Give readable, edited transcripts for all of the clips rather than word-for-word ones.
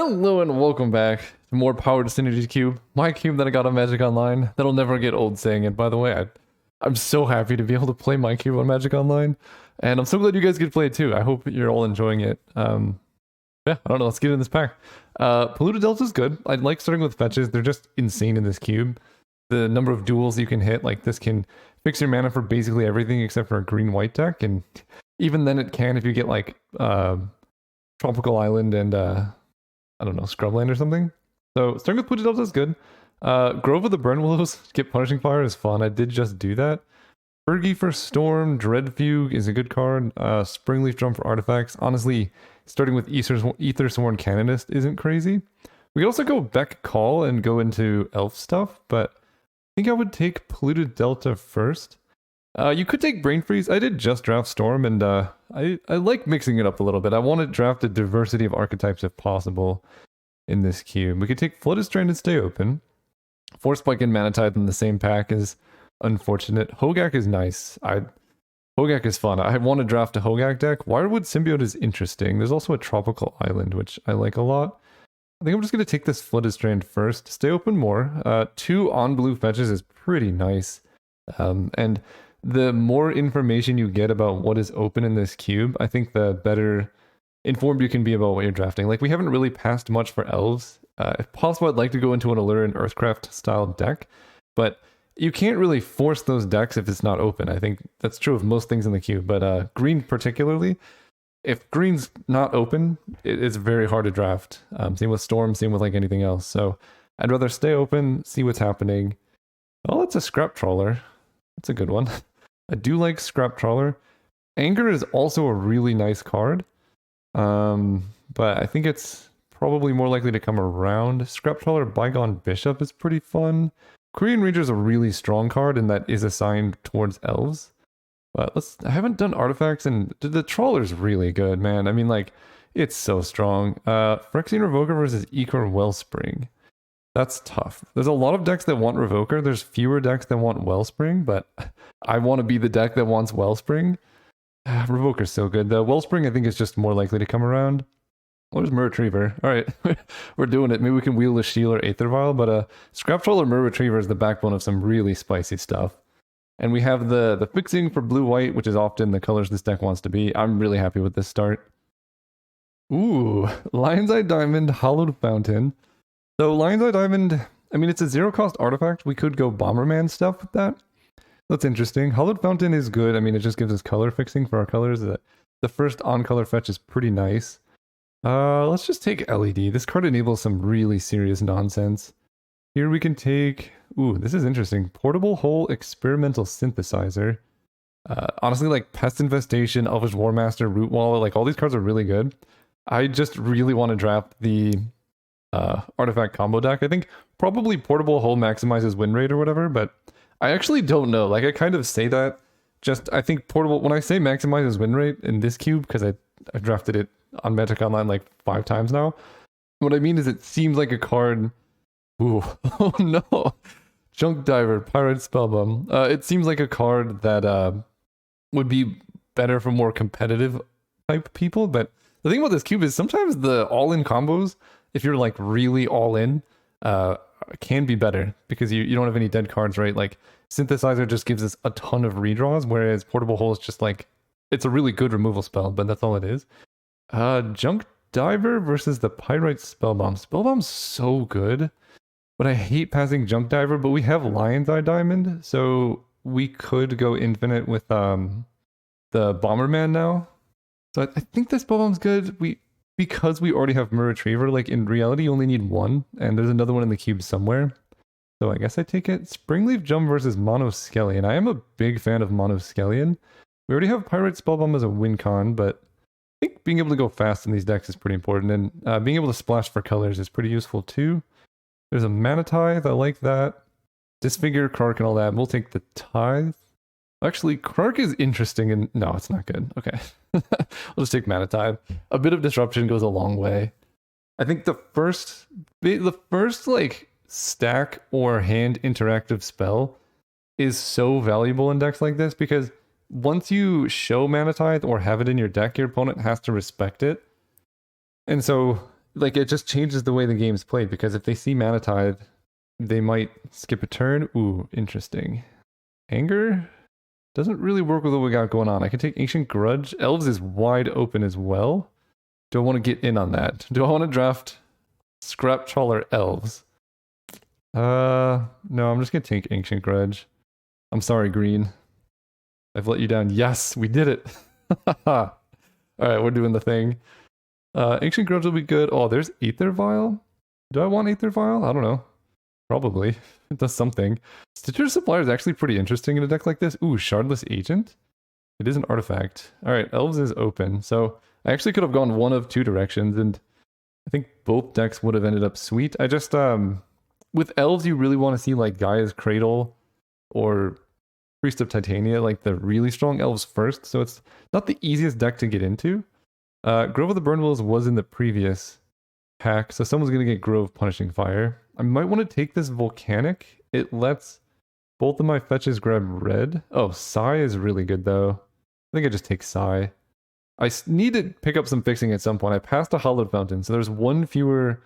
Hello and welcome back to more Power to Synergy Cube, my cube that I got on Magic Online. That'll never get old saying it, by the way. I'm so happy to be able to play my cube on Magic Online, and I'm so glad you guys get to play it too. I hope you're all enjoying it. Yeah, I don't know, let's get in this pack. Polluted Delta is good. I like starting with fetches. They're just insane in this cube. The number of duels you can hit, like this can fix your mana for basically everything except for a green-white deck, and even then it can if you get like Tropical Island and I don't know, Scrubland or something. So starting with Polluted Delta is good. Grove of the Burn Willows, get Punishing Fire is fun. I did just do that. Fergie for Storm, Dread Fugue is a good card. Springleaf Drum for artifacts. Honestly, starting with Aethersworn Canonist isn't crazy. We could also go Beck Call and go into elf stuff, but I think I would take Polluted Delta first. You could take Brain Freeze. I did just draft Storm, and I like mixing it up a little bit. I want to draft a diversity of archetypes if possible in this cube. We could take Flooded Strand and stay open. Force Spike and Mana Tithe in the same pack is unfortunate. Hogak is nice. Hogak is fun. I want to draft a Hogak deck. Wirewood Symbiote is interesting. There's also a Tropical Island, which I like a lot. I think I'm just going to take this Flooded Strand first. Stay open more. 2 on blue fetches is pretty nice. And the more information you get about what is open in this cube, I think the better informed you can be about what you're drafting. Like, we haven't really passed much for elves. If possible, I'd like to go into an Allure and Earthcraft style deck, but you can't really force those decks if it's not open. I think that's true of most things in the cube, but green particularly, if green's not open, it's very hard to draft. Same with Storm, same with like anything else. So I'd rather stay open, see what's happening. Oh, it's a Scrap Trawler. That's a good one. I do like Scrap Trawler. Anger is also a really nice card. But I think it's probably more likely to come around. Scrap Trawler Bygone Bishop is pretty fun. Korean Ranger is a really strong card, and that is assigned towards elves. But I haven't done artifacts, and the Trawler's really good, man. I mean, like, it's so strong. Phyrexian Revoker versus Ichor Wellspring. That's tough. There's a lot of decks that want Revoker. There's fewer decks that want Wellspring, but I want to be the deck that wants Wellspring. Revoker's so good. The Wellspring, I think, is just more likely to come around. Where's Myr Retriever? All right, we're doing it. Maybe we can wheel a Shield or Aether Vial, but Scrap Troll or Myr Retriever is the backbone of some really spicy stuff. And we have the fixing for blue-white, which is often the colors this deck wants to be. I'm really happy with this start. Ooh, Lion's Eye Diamond, Hallowed Fountain. So Lion's Eye Diamond, I mean, it's a 0-cost artifact. We could go Bomberman stuff with that. That's interesting. Hallowed Fountain is good. I mean, it just gives us color fixing for our colors. The first on-color fetch is pretty nice. Let's just take LED. This card enables some really serious nonsense. Here we can take... Ooh, this is interesting. Portable Hole Experimental Synthesizer. Honestly, like Pest Infestation, Elvish Warmaster, Root Wall, like all these cards are really good. I just really want to draft the artifact combo deck. I think probably Portable Hole maximizes win rate or whatever, but I actually don't know. Like, I kind of say that. Just, I think Portable... When I say maximizes win rate in this cube, because I drafted it on Magic Online like 5 times now, what I mean is it seems like a card... Ooh, oh no! Junk Diver, Pirate Spellbomb. It seems like a card that would be better for more competitive type people, but the thing about this cube is sometimes the all-in combos, if you're like really all-in, can be better because you don't have any dead cards, right? Like Synthesizer just gives us a ton of redraws, whereas Portable Hole is just like, it's a really good removal spell, but that's all it is. Junk Diver versus the Pyrite Spellbomb. Spellbomb's so good, but I hate passing Junk Diver, but we have Lion's Eye Diamond, so we could go infinite with the Bomberman now. So I think this Spellbomb's good. Because we already have Myr Retriever, like in reality you only need 1, and there's another one in the cube somewhere. So I guess I take it. Springleaf Jump versus Monoskellion. I am a big fan of Monoskellion. We already have Pirate Spellbomb as a win con, but I think being able to go fast in these decks is pretty important, and being able to splash for colors is pretty useful too. There's a Mana Tithe, I like that. Disfigure, Kark, and all that. We'll take the Tithe. Actually, Kark is interesting, and no, it's not good. Okay. We'll just take Mana Tithe. A bit of disruption goes a long way. I think the first like stack or hand interactive spell is so valuable in decks like this because once you show Mana Tithe or have it in your deck, your opponent has to respect it. And so like, it just changes the way the game's played, because if they see Mana Tithe, they might skip a turn. Ooh, interesting. Anger doesn't really work with what we got going on. I can take Ancient Grudge. Elves is wide open as well. Do I want to get in on that? Do I want to draft Scrap Trawler Elves? No, I'm just gonna take Ancient Grudge. I'm sorry, Green. I've let you down. Yes, we did it. Alright, we're doing the thing. Ancient Grudge will be good. Oh, there's Aether Vial. Do I want Aether Vial? I don't know. Probably. It does something. Stitcher Supplier is actually pretty interesting in a deck like this. Ooh, Shardless Agent. It is an artifact. Alright, Elves is open. So I actually could have gone one of two directions, and I think both decks would have ended up sweet. I just, with Elves, you really want to see like Gaia's Cradle or Priest of Titania, like the really strong Elves first. So it's not the easiest deck to get into. Grove of the Burnwills was in the previous pack, so someone's going to get Grove Punishing Fire. I might want to take this Volcanic. It lets both of my fetches grab red. Oh, Psy is really good though. I think I just take Psy. I need to pick up some fixing at some point. I passed a Hallowed Fountain, so there's one fewer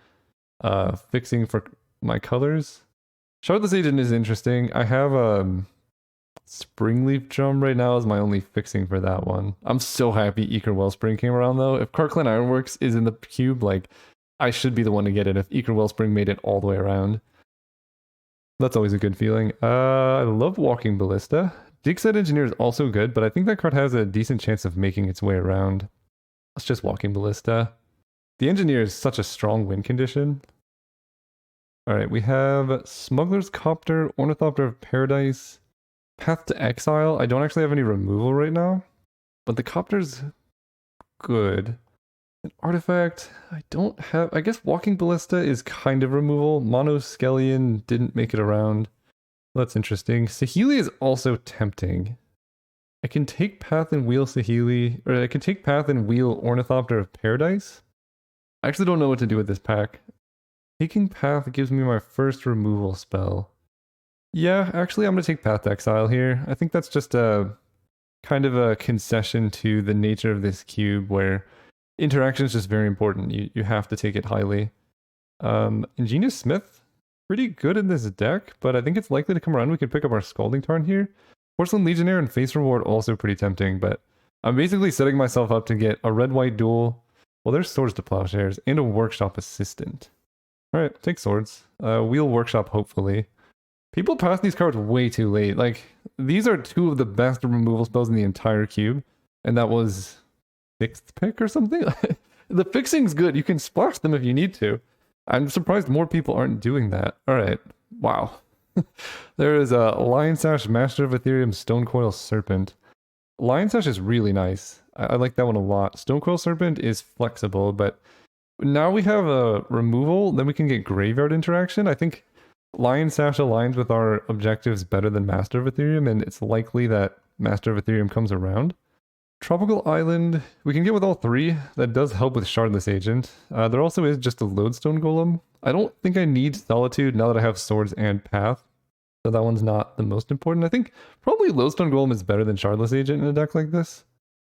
fixing for my colors. Shardless Agent is interesting. I have Springleaf Drum right now as my only fixing for that one. I'm so happy Eager Wellspring came around though. If Karkland Ironworks is in the cube, like, I should be the one to get it if Eager Wellspring made it all the way around. That's always a good feeling. I love Walking Ballista. Digset Engineer is also good, but I think that card has a decent chance of making its way around. Let's just Walking Ballista. The Engineer is such a strong win condition. Alright, we have Smuggler's Copter, Ornithopter of Paradise, Path to Exile. I don't actually have any removal right now, but the Copter's good. An artifact, I don't have... I guess Walking Ballista is kind of removal. Monoskelion didn't make it around. That's interesting. Saheeli is also tempting. I can take Path and Wheel Saheeli, or I can take Path and Wheel Ornithopter of Paradise. I actually don't know what to do with this pack. Taking Path gives me my first removal spell. Yeah, actually I'm going to take Path to Exile here. I think that's just a kind of a concession to the nature of this cube where interaction is just very important. You have to take it highly. Ingenious Smith, pretty good in this deck, but I think it's likely to come around. We could pick up our Scalding Tarn here. Porcelain Legionnaire and Face Reward also pretty tempting, but I'm basically setting myself up to get a red-white duel. Well, there's Swords to Plowshares and a Workshop Assistant. Alright, take Swords. Wheel Workshop, hopefully. People pass these cards way too late. Like, these are two of the best removal spells in the entire cube, and that was 6th pick or something? The fixing's good. You can splash them if you need to. I'm surprised more people aren't doing that. Alright, wow. There is a Lion Sash, Master of Ethereum, Stonecoil Serpent. Lion Sash is really nice. I like that one a lot. Stonecoil Serpent is flexible, but now we have a removal, then we can get graveyard interaction. I think Lion Sash aligns with our objectives better than Master of Ethereum, and it's likely that Master of Ethereum comes around. Tropical Island, we can get with all three. That does help with Shardless Agent. There also is just a Lodestone Golem. I don't think I need Solitude now that I have Swords and Path, so that one's not the most important. I think probably Lodestone Golem is better than Shardless Agent in a deck like this.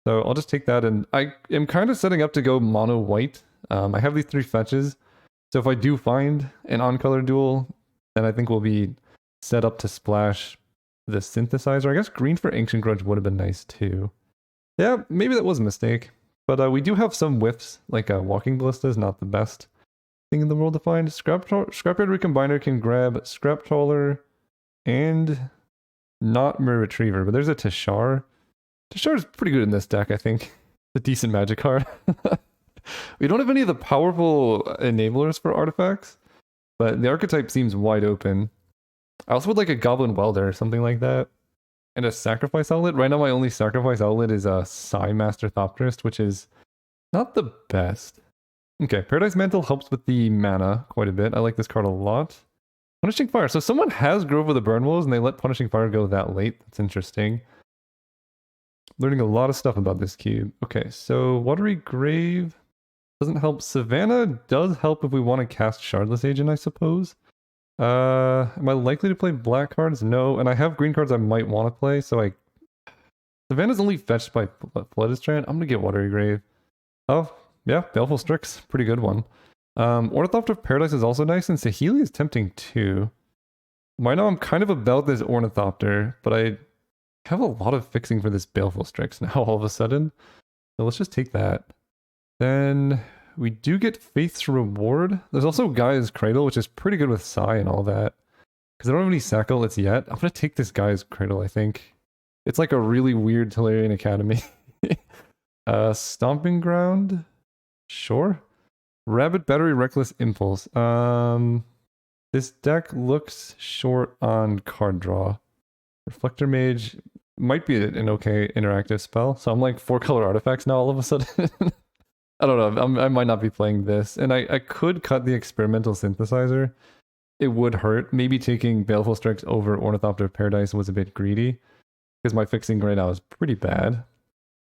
So I'll just take that, and I am kind of setting up to go mono white. I have these 3 fetches, so if I do find an on-color duel, then I think we'll be set up to splash the Synthesizer. I guess green for Ancient Grudge would have been nice too. Yeah, maybe that was a mistake. But we do have some whiffs, like Walking Ballista is not the best thing in the world to find. Scrapyard Recombiner can grab Scrap Trawler and not Mirror Retriever, but there's a Tashar. Tashar is pretty good in this deck, I think. It's a decent magic card. We don't have any of the powerful enablers for artifacts, but the archetype seems wide open. I also would like a Goblin Welder or something like that. And a Sacrifice Outlet. Right now my only Sacrifice Outlet is a Psy Master Thopterist, which is not the best. Okay, Paradise Mantle helps with the mana quite a bit. I like this card a lot. Punishing Fire. So someone has Grove of the Burnwillows and they let Punishing Fire go that late. That's interesting. Learning a lot of stuff about this cube. Okay, so Watery Grave doesn't help. Savannah does help if we want to cast Shardless Agent, I suppose. Am I likely to play black cards? No, and I have green cards I might want to play, so Savannah's only fetched by Flooded Strand. I'm gonna get Watery Grave. Oh, yeah, Baleful Strix. Pretty good one. Ornithopter of Paradise is also nice, and Saheeli is tempting too. Right now I'm kind of about this Ornithopter, but I have a lot of fixing for this Baleful Strix now all of a sudden. So let's just take that. Then we do get Faith's Reward. There's also Gaia's Cradle, which is pretty good with Sai and all that. Because I don't have any sack outlets yet. I'm going to take this Gaia's Cradle, I think. It's like a really weird Tolarian Academy. Stomping Ground? Sure. Rabbit Battery Reckless Impulse. This deck looks short on card draw. Reflector Mage might be an okay interactive spell. So I'm like 4-color artifacts now all of a sudden. I don't know. I might not be playing this. And I could cut the Experimental Synthesizer. It would hurt. Maybe taking Baleful Strix over Ornithopter of Paradise was a bit greedy. Because my fixing right now is pretty bad.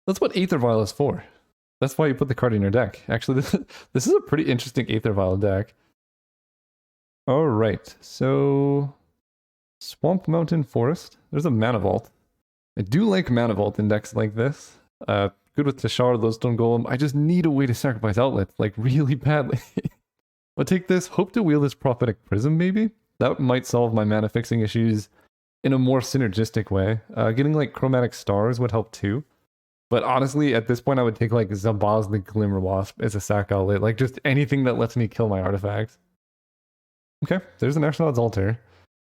That's what Aether Vial is for. That's why you put the card in your deck. Actually, this is a pretty interesting Aether Vial deck. Alright, so... Swamp Mountain Forest. There's a Mana Vault. I do like Mana Vault in decks like this. Good with Tashar, Lodestone Golem. I just need a way to sacrifice outlets, like really badly. I'll take this, hope to wield this Prophetic Prism maybe? That might solve my mana fixing issues in a more synergistic way. Getting like Chromatic Stars would help too. But honestly, at this point I would take like Zabaz the Glimmer Wasp as a sack outlet. Like just anything that lets me kill my artifacts. Okay, there's an Ashnod's Altar.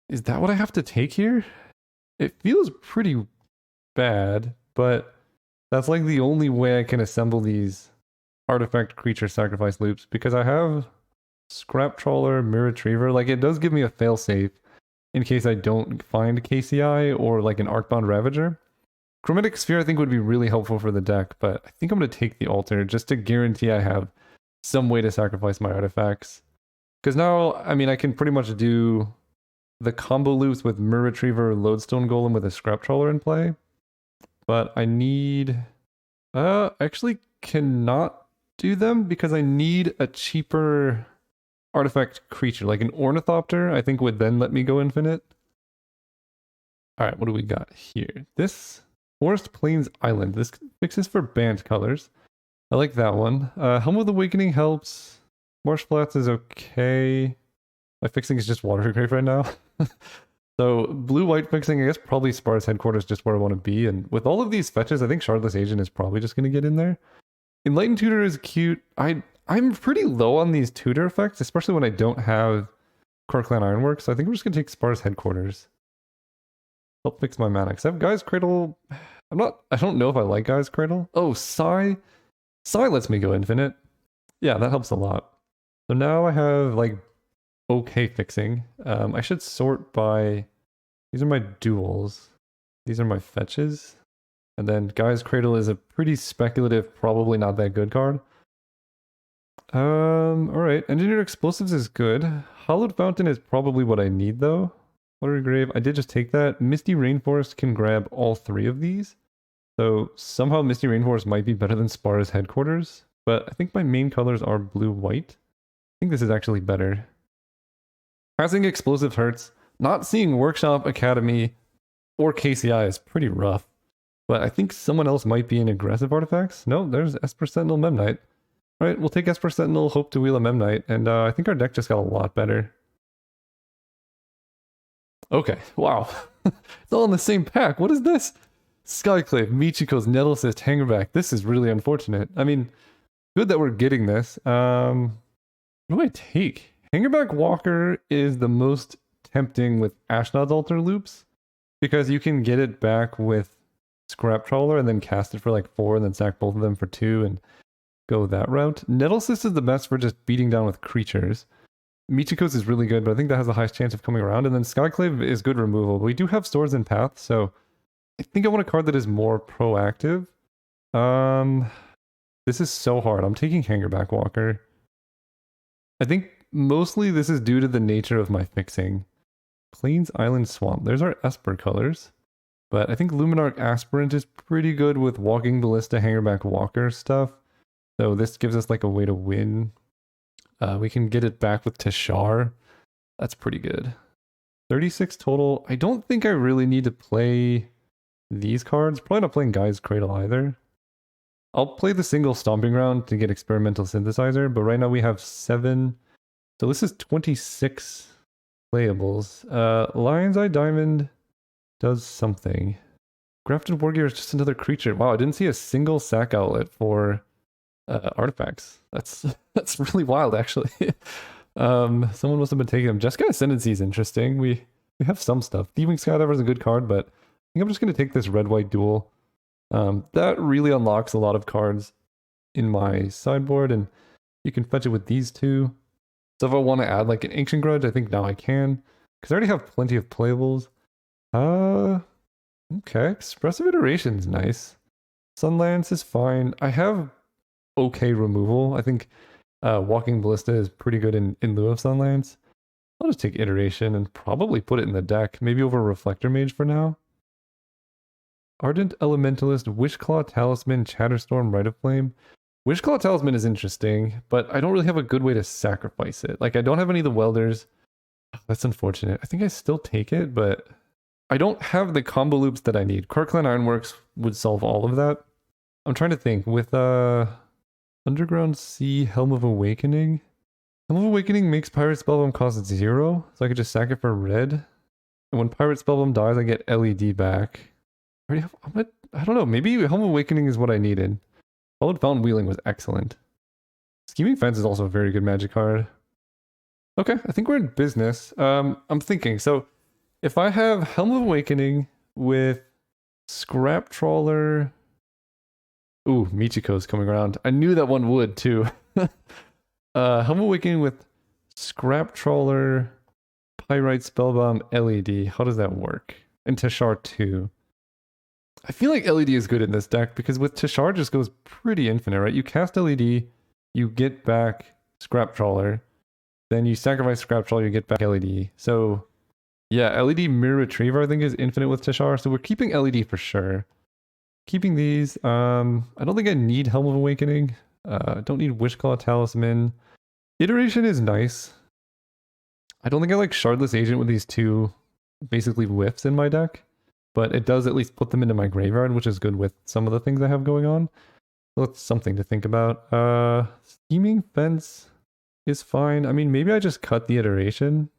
Is that what I have to take here? It feels pretty bad, but that's like the only way I can assemble these artifact creature sacrifice loops, because I have Scrap Trawler, Mirror Retriever. Like it does give me a failsafe in case I don't find KCI or like an Arcbound Ravager. Chromatic Sphere I think would be really helpful for the deck, but I think I'm going to take the altar just to guarantee I have some way to sacrifice my artifacts. Because now, I mean, I can pretty much do the combo loops with Mirror Retriever, Lodestone Golem with a Scrap Trawler in play. But I need... actually cannot do them because I need a cheaper artifact creature. Like an Ornithopter, I think would then let me go infinite. Alright, what do we got here? This Forest Plains Island. This fixes for banned colors. I like that one. Helm of the Awakening helps. Marsh Flats is okay. My fixing is just Watergrave right now. So blue-white fixing, I guess probably Spar's Headquarters just where I want to be. And with all of these fetches, I think Shardless Agent is probably just going to get in there. Enlightened Tutor is cute. I'm pretty low on these tutor effects, especially when I don't have Corkland Ironworks. So I think we're just going to take Spar's Headquarters. Help fix my mana. Because I have Gaia's Cradle. I don't know if I like Gaia's Cradle. Oh, Sai. Sai lets me go infinite. Yeah, that helps a lot. So now I have like okay fixing. I should sort by... These are my duels. These are my fetches. And then Gaia's Cradle is a pretty speculative, probably not that good card. Alright. Engineered Explosives is good. Hallowed Fountain is probably what I need though. Watery Grave, I did just take that. Misty Rainforest can grab all 3 of these. So somehow Misty Rainforest might be better than Spar's Headquarters. But I think my main colors are blue-white. I think this is actually better. Passing Explosive hurts. Not seeing Workshop, Academy, or KCI is pretty rough. But I think someone else might be in aggressive artifacts. No, there's Esper Sentinel Memnite. Alright, we'll take Esper Sentinel, hope to wheel a Memnite, and I think our deck just got a lot better. Okay, wow. It's all in the same pack. What is this? Skyclave, Michiko's Nettlecyst, Hangerback. This is really unfortunate. I mean, good that we're getting this. What do I take? Hangerback Walker is the most tempting with Ashnod's Altar loops, because you can get it back with Scrap Trawler and then cast it for like 4 and then sack both of them for 2 and go that route. Nettlecyst is the best for just beating down with creatures. Michiko's is really good, but I think that has the highest chance of coming around. And then Skyclave is good removal. But we do have Swords and Path, so I think I want a card that is more proactive. This is so hard. I'm taking Hangerback Walker. I think mostly this is due to the nature of my fixing. Plains Island Swamp. There's our Esper colors. But I think Luminarch Aspirant is pretty good with Walking Ballista, Hangerback Walker stuff. So this gives us like a way to win. We can get it back with Tashar. That's pretty good. 36 total. I don't think I really need to play these cards. Probably not playing Gaia's Cradle either. I'll play the single Stomping Ground to get Experimental Synthesizer, but right now we have 7. So this is 26 playables. Lion's Eye Diamond does something. Grafted Wargear is just another creature. Wow, I didn't see a single sack outlet for artifacts. That's really wild, actually. Someone must have been taking them. Jessica Ascendancy is interesting. We have some stuff. Thieving Skydiver is a good card, but I think I'm just going to take this red-white duel. That really unlocks a lot of cards in my sideboard, and you can fetch it with these two. So if I want to add like an Ancient Grudge, I think now I can, because I already have plenty of playables. Okay, Expressive Iteration's nice. Sunlance is fine. I have okay removal. I think Walking Ballista is pretty good in lieu of Sunlance. I'll just take Iteration and probably put it in the deck, maybe over Reflector Mage for now. Ardent Elementalist, Wishclaw Talisman, Chatterstorm, Rite of Flame. Wishclaw Talisman is interesting, but I don't really have a good way to sacrifice it. Like, I don't have any of the Welders. That's unfortunate. I think I still take it, but I don't have the combo loops that I need. Kirkland Ironworks would solve all of that. I'm trying to think. With Underground Sea, Helm of Awakening. Helm of Awakening makes Pirate Spellbomb cost 0, so I could just sack it for red. And when Pirate Spellbomb dies, I get LED back. I don't know, maybe Helm of Awakening is what I needed. Followed Fountain Wheeling was excellent. Scheming Fence is also a very good magic card. Okay, I think we're in business. I'm thinking, so if I have Helm of Awakening with Scrap Trawler... Ooh, Michiko's coming around. I knew that one would too. Helm of Awakening with Scrap Trawler, Pyrite Spellbomb, LED. How does that work? And Tashar 2. I feel like LED is good in this deck because with Tashar it just goes pretty infinite, right? You cast LED, you get back Scrap Trawler, then you sacrifice Scrap Trawler, you get back LED. So yeah, LED Mirror Retriever I think is infinite with Tashar, so we're keeping LED for sure. Keeping these, I don't think I need Helm of Awakening. Don't need Wishclaw Talisman. Iteration is nice. I don't think I like Shardless Agent with these two basically whiffs in my deck, but it does at least put them into my graveyard, which is good with some of the things I have going on. So that's something to think about. Scheming Fence is fine. I mean, maybe I just cut the Iteration.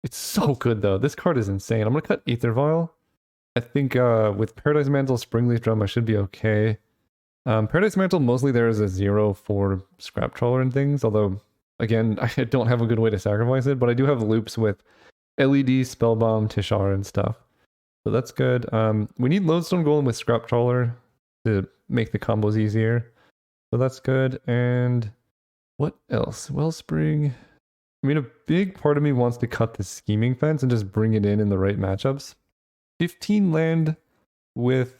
It's so good though. This card is insane. I'm gonna cut Aether Vial. I think with Paradise Mantle, Springleaf Drum, I should be okay. Paradise Mantle, mostly there is a 0 for Scrap Trawler and things, although, again, I don't have a good way to sacrifice it, but I do have loops with LED, Spellbomb, Tishar, and stuff. So that's good. We need Lodestone Golem with Scrap Trawler to make the combos easier. So that's good. And what else? Wellspring. I mean, a big part of me wants to cut the Scheming Fence and just bring it in the right matchups. 15 land with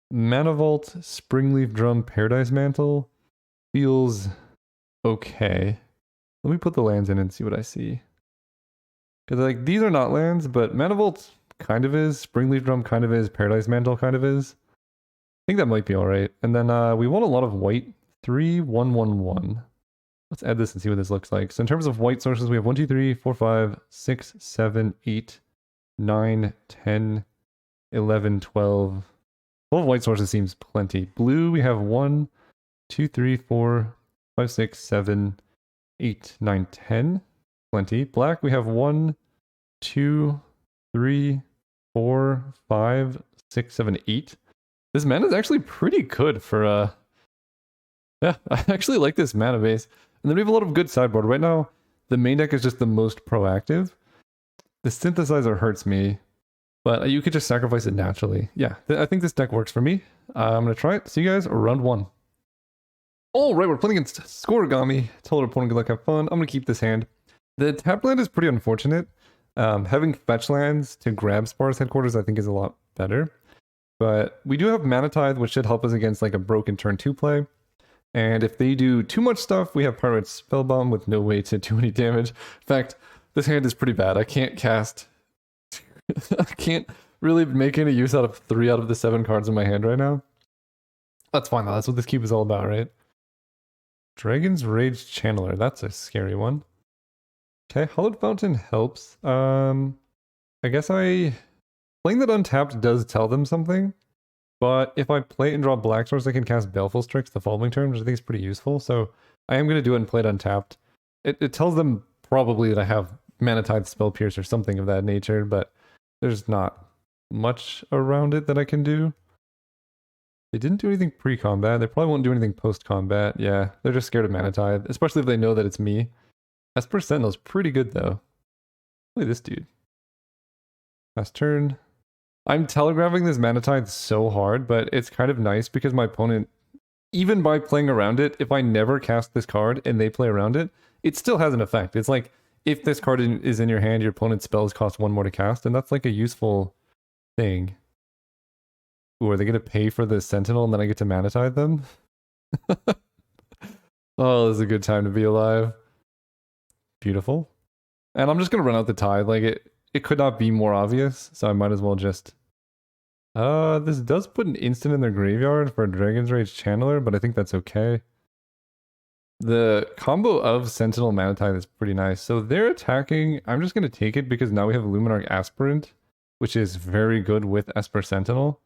Mana Vault, Springleaf Drum, Paradise Mantle feels okay. Let me put the lands in and see what I see. Because like these are not lands, but Mana Vault kind of is, Springleaf Drum kind of is, Paradise Mantle kind of is. I think that might be alright. And then we want a lot of white. 3-1-1-1. Let's add this and see what this looks like. So in terms of white sources, we have 1, 2, 3, 4, 5, 6, 7, 8, 9, 10, 11, 12. 12 white sources seems plenty. Blue, we have 1, 2, 3, 4, 5, 6, 7, 8, 9, 10. Plenty. Black, we have 1, 2, 3, 4, 5, 6, 7, 8. This mana is actually pretty good for yeah, I actually like this mana base. And then we have a lot of good sideboard. Right now, the main deck is just the most proactive. The synthesizer hurts me, but you could just sacrifice it naturally. Yeah, I think this deck works for me. I'm going to try it. See you guys round 1. All right, we're playing against Scorigami. Tell our opponent good luck, have fun. I'm going to keep this hand. The tap land is pretty unfortunate. Having fetch lands to grab Spar's Headquarters I think is a lot better. But we do have Mana Tithe, which should help us against like a broken turn 2 play. And if they do too much stuff, we have Pirate Spellbomb with no way to do any damage. In fact, this hand is pretty bad. I can't cast... I can't really make any use out of 3 out of the 7 cards in my hand right now. That's fine though, that's what this cube is all about, right? Dragon's Rage Channeler, that's a scary one. Okay, Hollowed Fountain helps. I guess playing that untapped does tell them something. But if I play it and draw Black Source, I can cast Baleful Strix the following turn, which I think is pretty useful. So I am going to do it and play it untapped. It tells them probably that I have Mana Tithe, Spell Pierce, or something of that nature, but there's not much around it that I can do. They didn't do anything pre-combat. They probably won't do anything post-combat. Yeah, they're just scared of Mana Tithe, especially if they know that it's me. Esper Sentinel's pretty good, though. Look at this dude. Last turn. I'm telegraphing this Mana Tithe so hard, but it's kind of nice because my opponent, even by playing around it, if I never cast this card and they play around it, it still has an effect. It's like, if this card is in your hand, your opponent's spells cost 1 more to cast, and that's like a useful thing. Ooh, are they going to pay for the Sentinel and then I get to Mana Tithe them? Oh, this is a good time to be alive. Beautiful. And I'm just going to run out the Tithe. Like, it could not be more obvious, so I might as well just... this does put an instant in their graveyard for a Dragon's Rage Channeler, but I think that's okay. The combo of Sentinel Mana Tithe is pretty nice. So they're attacking. I'm just going to take it because now we have Luminarch Aspirant, which is very good with Esper Sentinel.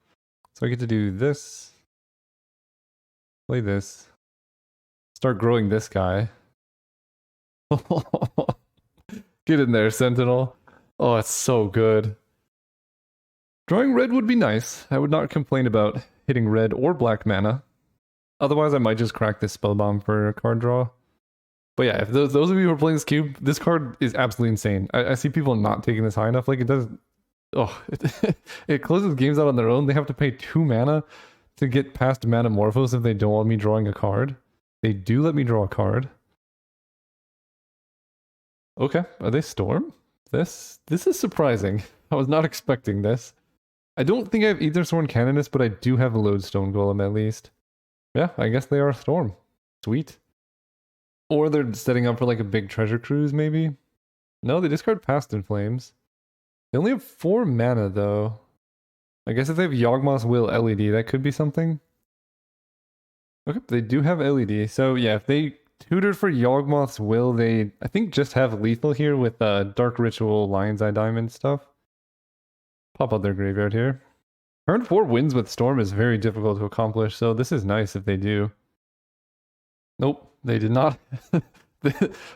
So I get to do this. Play this. Start growing this guy. Get in there, Sentinel. Oh, it's so good. Drawing red would be nice. I would not complain about hitting red or black mana. Otherwise, I might just crack this Spellbomb for a card draw. But yeah, if those of you who are playing this cube, this card is absolutely insane. I see people not taking this high enough. Like, it does... Oh, it closes games out on their own. They have to pay 2 mana to get past Manamorphose if they don't want me drawing a card. They do let me draw a card. Okay, are they Storm? This is surprising. I was not expecting this. I don't think I have Aethersworn Canonist, but I do have a Lodestone Golem at least. Yeah, I guess they are Storm. Sweet. Or they're setting up for like a big treasure cruise, maybe? No, they discard Past in Flames. They only have 4 mana, though. I guess if they have Yawgmoth's Will LED, that could be something. Okay, they do have LED. So yeah, if they tutored for Yawgmoth's Will, they, I think, just have lethal here with Dark Ritual, Lion's Eye Diamond stuff. Pop out their graveyard here. Turn 4 wins with Storm is very difficult to accomplish, so this is nice if they do. Nope, they did not.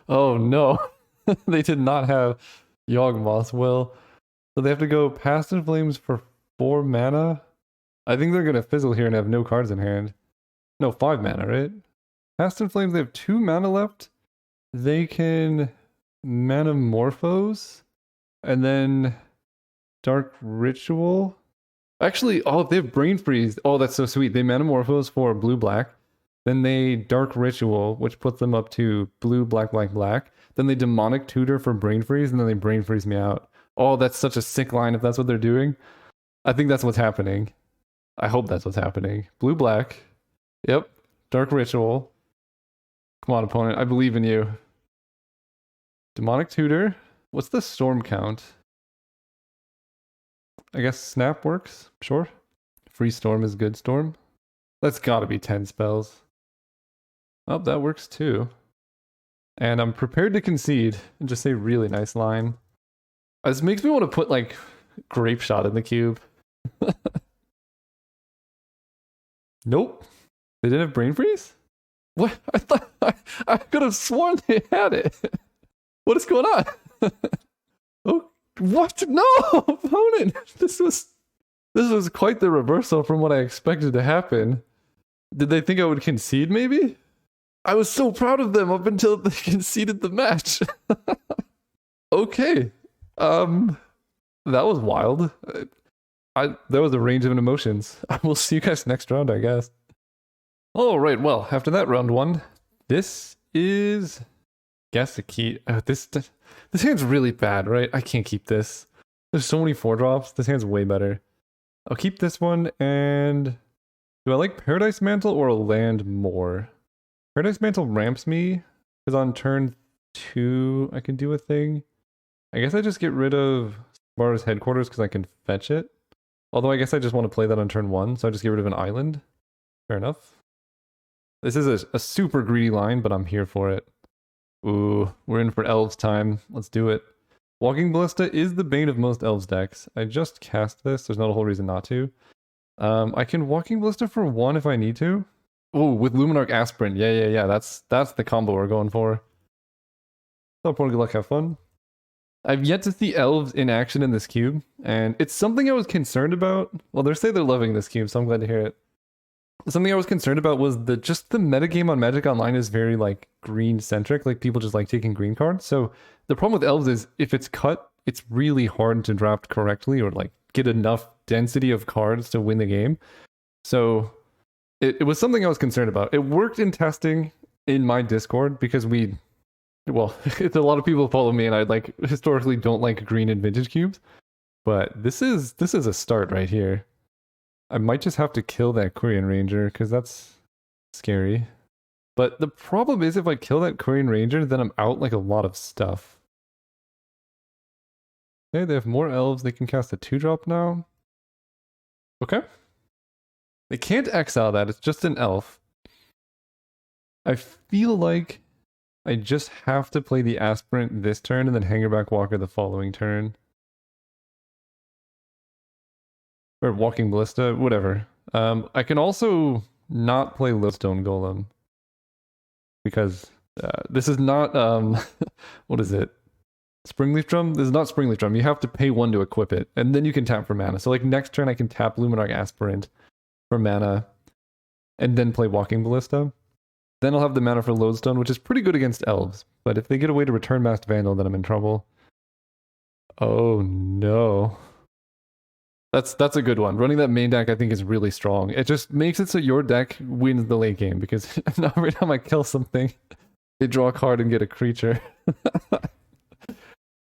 Oh no, they did not have Yawgmoth's Will. So they have to go Past in Flames for 4 mana. I think they're going to fizzle here and have no cards in hand. No, 5 mana, right? Past in Flames, they have 2 mana left. They can Manamorphose. And then Dark Ritual. Actually, oh, they have Brain Freeze. Oh, that's so sweet. They Manamorphose for blue-black. Then they Dark Ritual, which puts them up to blue, black, black, black. Then they Demonic Tutor for Brain Freeze, and then they Brain Freeze me out. Oh, that's such a sick line if that's what they're doing. I think that's what's happening. I hope that's what's happening. Blue, black. Yep. Dark Ritual. Come on, opponent. I believe in you. Demonic Tutor. What's the Storm count? I guess Snap works. Sure. Free Storm is good Storm. That's gotta be 10 spells. Oh, that works too. And I'm prepared to concede and just say really nice line. This makes me want to put, like, Grape Shot in the cube. Nope. They didn't have Brain Freeze? What? I thought I could have sworn they had it. What is going on? Oh, what? No, opponent. This was quite the reversal from what I expected to happen. Did they think I would concede, maybe? I was so proud of them up until they conceded the match. Okay. That was wild. That was a range of emotions. I will see you guys next round, I guess. All right, well, after that round 1, this is... Guess the key... This hand's really bad, right? I can't keep this. There's so many 4-drops. This hand's way better. I'll keep this one, and... Do I like Paradise Mantle or a land more? Paradise Mantle ramps me, because on turn 2, I can do a thing. I guess I just get rid of Sparta's Headquarters because I can fetch it. Although I guess I just want to play that on turn 1, so I just get rid of an island. Fair enough. This is a super greedy line, but I'm here for it. Ooh, we're in for Elves time. Let's do it. Walking Ballista is the bane of most Elves decks. I just cast this. There's not a whole reason not to. I can Walking Ballista for 1 if I need to. Oh, with Luminarch Aspirant. Yeah. That's the combo we're going for. Teleport, good luck, have fun. I've yet to see elves in action in this cube, and it's something I was concerned about. Well, they say they're loving this cube, so I'm glad to hear it. Something I was concerned about was the metagame on Magic Online is very like green centric, like people just like taking green cards. So the problem with elves is if it's cut, it's really hard to draft correctly or like get enough density of cards to win the game. So it was something I was concerned about. It worked in testing in my Discord because it's a lot of people follow me and I like historically don't like green in vintage cubes. But this is a start right here. I might just have to kill that Quirion Ranger because that's scary. But the problem is if I kill that Quirion Ranger, then I'm out like a lot of stuff. Okay, they have more elves. They can cast a 2-drop now. Okay. They can't exile that. It's just an elf. I feel like I just have to play the Aspirant this turn and then Hangerback Walker the following turn. Or Walking Ballista, whatever. I can also not play Lodestone Golem. Because this is not, what is it? Springleaf Drum? This is not Springleaf Drum. You have to pay 1 to equip it, and then you can tap for mana. So like next turn I can tap Luminarch Aspirant for mana, and then play Walking Ballista. Then I'll have the mana for Lodestone, which is pretty good against elves. But if they get away to return Masked Vandal, then I'm in trouble. Oh no. That's a good one. Running that main deck I think is really strong. It just makes it so your deck wins the late game because every time I kill something, they draw a card and get a creature.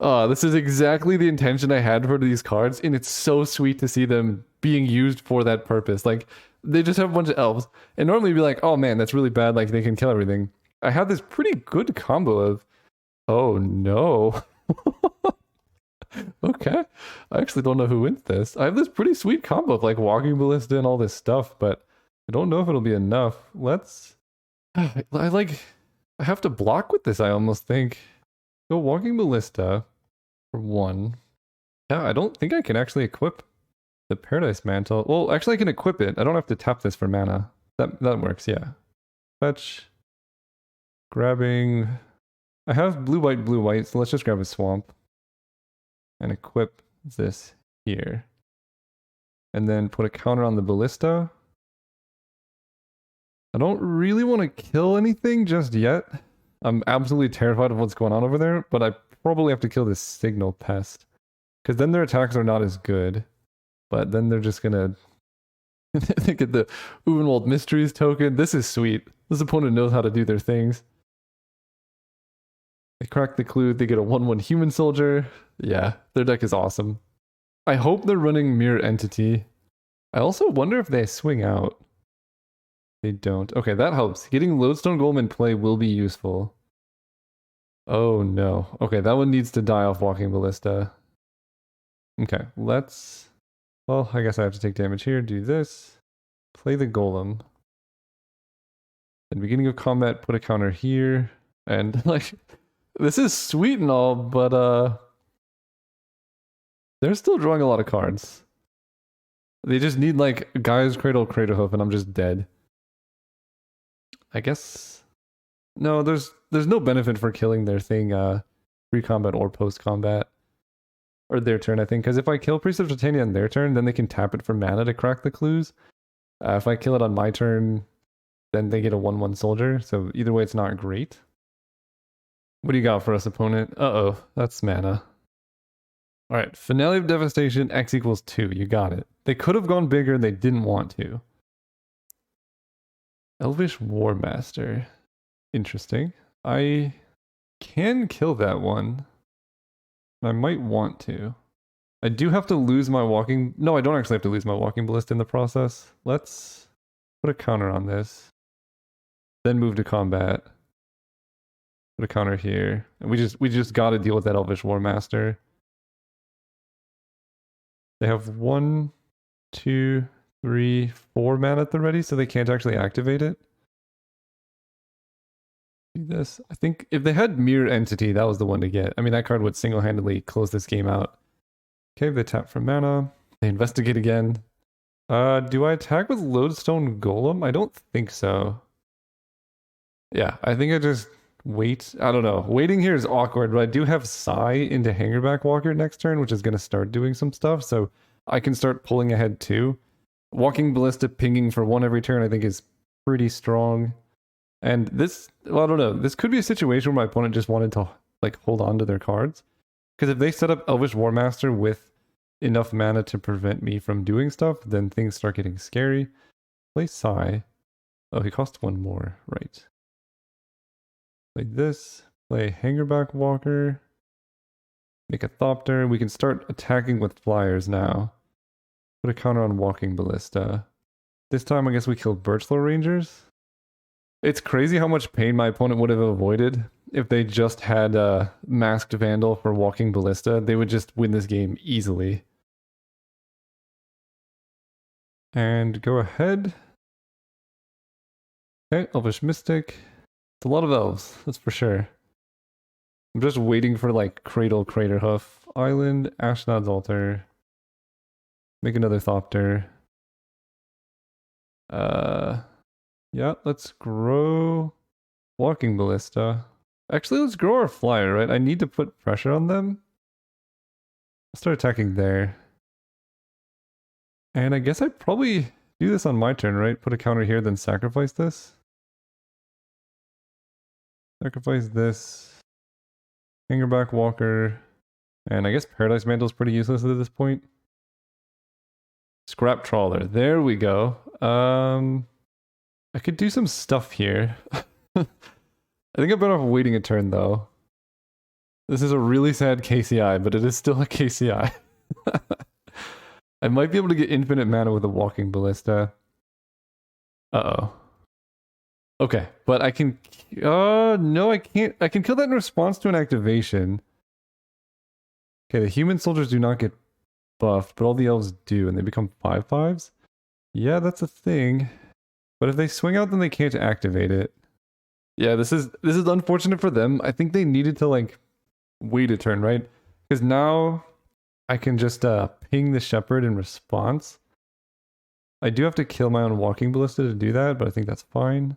Oh, this is exactly the intention I had for these cards, and it's so sweet to see them being used for that purpose. Like, they just have a bunch of elves, and normally you'd be like, oh man, that's really bad, like they can kill everything. I have this pretty good combo of, oh no. Okay, I actually don't know who wins this. I have this pretty sweet combo of like Walking Ballista and all this stuff, but I don't know if it'll be enough. I have to block with this, I almost think. Go Walking Ballista for 1. Yeah, I don't think I can actually equip the Paradise Mantle. Well, actually I can equip it. I don't have to tap this for mana. That works, yeah. Fetch. Grabbing. I have blue, white, so let's just grab a Swamp. And equip this here. And then put a counter on the Ballista. I don't really want to kill anything just yet. I'm absolutely terrified of what's going on over there, but I probably have to kill this Signal Pest. Because then their attacks are not as good. But then they're just gonna get the Uvenwald Mysteries token. This is sweet. This opponent knows how to do their things. They crack the clue, they get a 1/1 human soldier. Yeah, their deck is awesome. I hope they're running Mirror Entity. I also wonder if they swing out. They don't. Okay, that helps. Getting Lodestone Golem in play will be useful. Oh no. Okay, that one needs to die off Walking Ballista. Okay, well, I guess I have to take damage here, do this. Play the Golem. At the beginning of combat, put a counter here. And like, this is sweet and all, but they're still drawing a lot of cards. They just need like Gaia's Cradle, Craterhoof, and I'm just dead. I guess no, there's no benefit for killing their thing pre-combat or post-combat. Or their turn, I think, because if I kill Priest of Titania on their turn, then they can tap it for mana to crack the clues. If I kill it on my turn, then they get a 1/1 soldier, so either way it's not great. What do you got for us, opponent? Uh-oh, that's mana. Alright, Finale of Devastation, X equals 2, you got it. They could have gone bigger, they didn't want to. Elvish War Master. Interesting. I can kill that one. I might want to. I do have to lose my Walking... No, I don't actually have to lose my Walking Ballista in the process. Let's put a counter on this. Then move to combat. Put a counter here. And we just gotta deal with that Elvish War Master. They have 1, 2, 3, 4 mana at the ready, so they can't actually activate it. Do this. I think if they had Mirror Entity, that was the one to get. I mean, that card would single-handedly close this game out. Okay, they tap for mana. They investigate again. Do I attack with Lodestone Golem? I don't think so. Yeah, I think I just wait. I don't know. Waiting here is awkward, but I do have Psy into Hangerback Walker next turn, which is going to start doing some stuff, so I can start pulling ahead too. Walking Ballista pinging for one every turn, I think, is pretty strong. And this, well, I don't know. This could be a situation where my opponent just wanted to like hold on to their cards. Because if they set up Elvish Warmaster with enough mana to prevent me from doing stuff, then things start getting scary. Play Psy. Oh, he costs one more, right. Play this. Play Hangerback Walker. Make a Thopter. We can start attacking with flyers now. Put a counter on Walking Ballista. This time I guess we kill Birchlore Rangers. It's crazy how much pain my opponent would have avoided if they just had a Masked Vandal for Walking Ballista. They would just win this game easily. And go ahead. Okay, Elvish Mystic. It's a lot of elves, that's for sure. I'm just waiting for like Cradle, Craterhoof, Island, Ashnod's Altar. Make another Thopter. Yeah, let's grow Walking Ballista. Actually, let's grow our flyer, right? I need to put pressure on them. I'll start attacking there. And I guess I probably do this on my turn, right? Put a counter here, then sacrifice this. Sacrifice this. Hangerback Walker. And I guess Paradise Mantle is pretty useless at this point. Scrap Trawler. There we go. I could do some stuff here. I think I'm better off waiting a turn, though. This is a really sad KCI, but it is still a KCI. I might be able to get infinite mana with a Walking Ballista. Uh-oh. Okay, but I can... no, I can't. I can kill that in response to an activation. Okay, the human soldiers do not get buffed, but all the elves do, and they become 5/5s? Yeah, that's a thing. But if they swing out, then they can't activate it. Yeah, this is unfortunate for them. I think they needed to, like, wait a turn, right? Because now I can just ping the Shepherd in response. I do have to kill my own Walking Ballista to do that, but I think that's fine.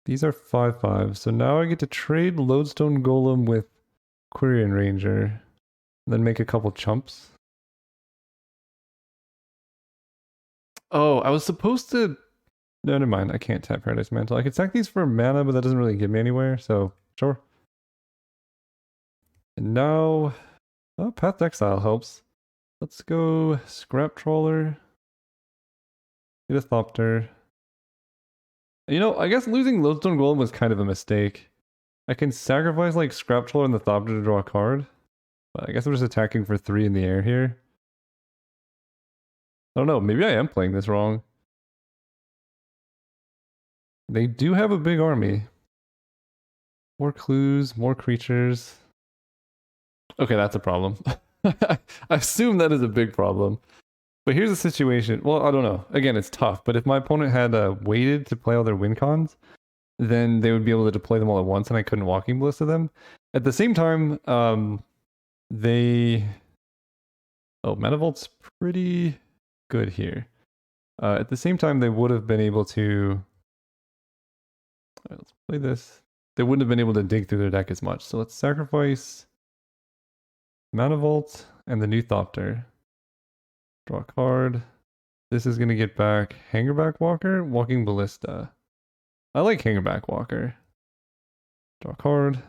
These are 5/5, so now I get to trade Lodestone Golem with Quirion Ranger, and then make a couple chumps. Oh, I was supposed to... No, never mind. I can't tap Paradise Mantle. I could sack these for mana, but that doesn't really get me anywhere, so sure. And now... Oh, Path to Exile helps. Let's go Scrap Trawler. Get a Thopter. You know, I guess losing Lodestone Golem was kind of a mistake. I can sacrifice like Scrap Trawler and the Thopter to draw a card. But I guess I'm just attacking for 3 in the air here. I don't know, maybe I am playing this wrong. They do have a big army. More clues, more creatures. Okay, that's a problem. I assume that is a big problem. But here's the situation. Well, I don't know. Again, it's tough. But if my opponent had waited to play all their win cons, then they would be able to deploy them all at once and I couldn't Walking Ballista them. At the same time, they... Oh, Mana Vault's pretty good here. At the same time, they would have been able to... Alright, let's play this. They wouldn't have been able to dig through their deck as much. So let's sacrifice Mana Vault and the new Thopter. Draw a card. This is going to get back Hangerback Walker, Walking Ballista. I like Hangerback Walker. Draw a card.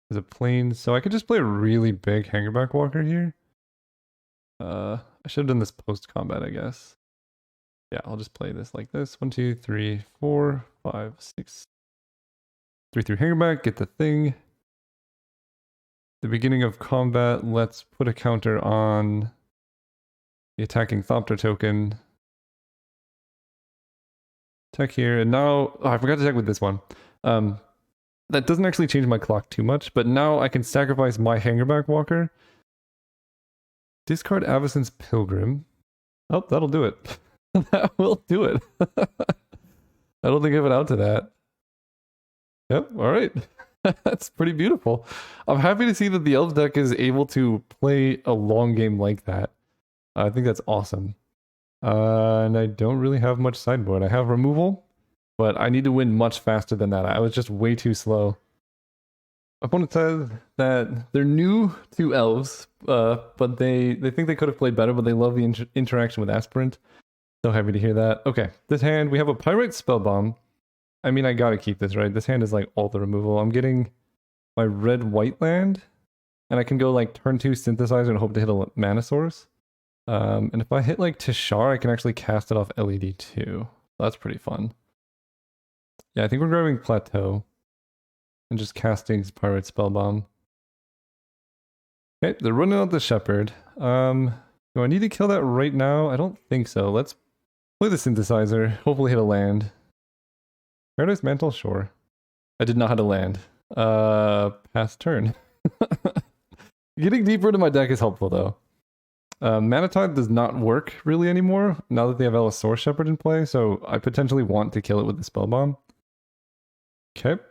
There's a plane. So I could just play a really big Hangerback Walker here. I should have done this post-combat, I guess. Yeah, I'll just play this like this. 1, 2, 3, 4, 5, 6. 3 through Hangerback, get the thing. The beginning of combat, let's put a counter on the attacking Thopter token. Attack here, and now... Oh, I forgot to attack with this one. That doesn't actually change my clock too much, but now I can sacrifice my Hangerback Walker. Discard Avacyn's Pilgrim. Oh, that'll do it. That will do it. I don't think I went out to that. Yep, alright. That's pretty beautiful. I'm happy to see that the Elves deck is able to play a long game like that. I think that's awesome. And I don't really have much sideboard. I have removal, but I need to win much faster than that. I was just way too slow. Opponent says that they're new to elves, but they think they could have played better, but they love the interaction with Aspirant. So happy to hear that. Okay, this hand, we have a Pyrite Spellbomb. I mean, I gotta keep this, right? This hand is like all the removal. I'm getting my red-white land, and I can go like turn 2 Synthesizer and hope to hit a mana source. And if I hit like Tishar, I can actually cast it off LED too. That's pretty fun. Yeah, I think we're grabbing Plateau and just casting Pyrite Spellbomb. Okay, they're running out the Shepherd. Do I need to kill that right now? I don't think so. Let's play the Synthesizer, hopefully hit a land. Paradise Mantle, sure. I did not hit a land. Pass turn. Getting deeper into my deck is helpful though. Mana Tithe does not work really anymore now that they have Allosaurus Shepherd in play, so I potentially want to kill it with the Spellbomb. Okay.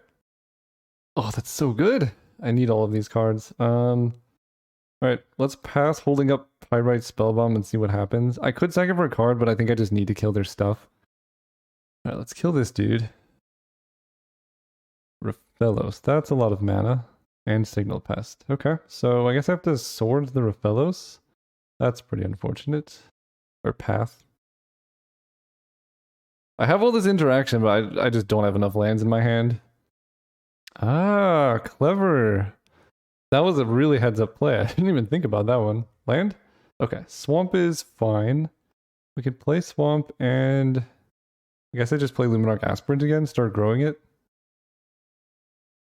Oh, that's so good. I need all of these cards. Alright, let's pass holding up Pyrite Spellbomb and see what happens. I could sack it for a card, but I think I just need to kill their stuff. Alright, let's kill this dude. Raphellos. That's a lot of mana. And Signal Pest. Okay, so I guess I have to sword the Raphellos. That's pretty unfortunate. Or path. I have all this interaction, but I just don't have enough lands in my hand. Ah, clever. That was a really heads up play. I didn't even think about that one. Land? Okay, Swamp is fine. We could play Swamp and I guess I just play Luminarch Aspirant again, start growing it.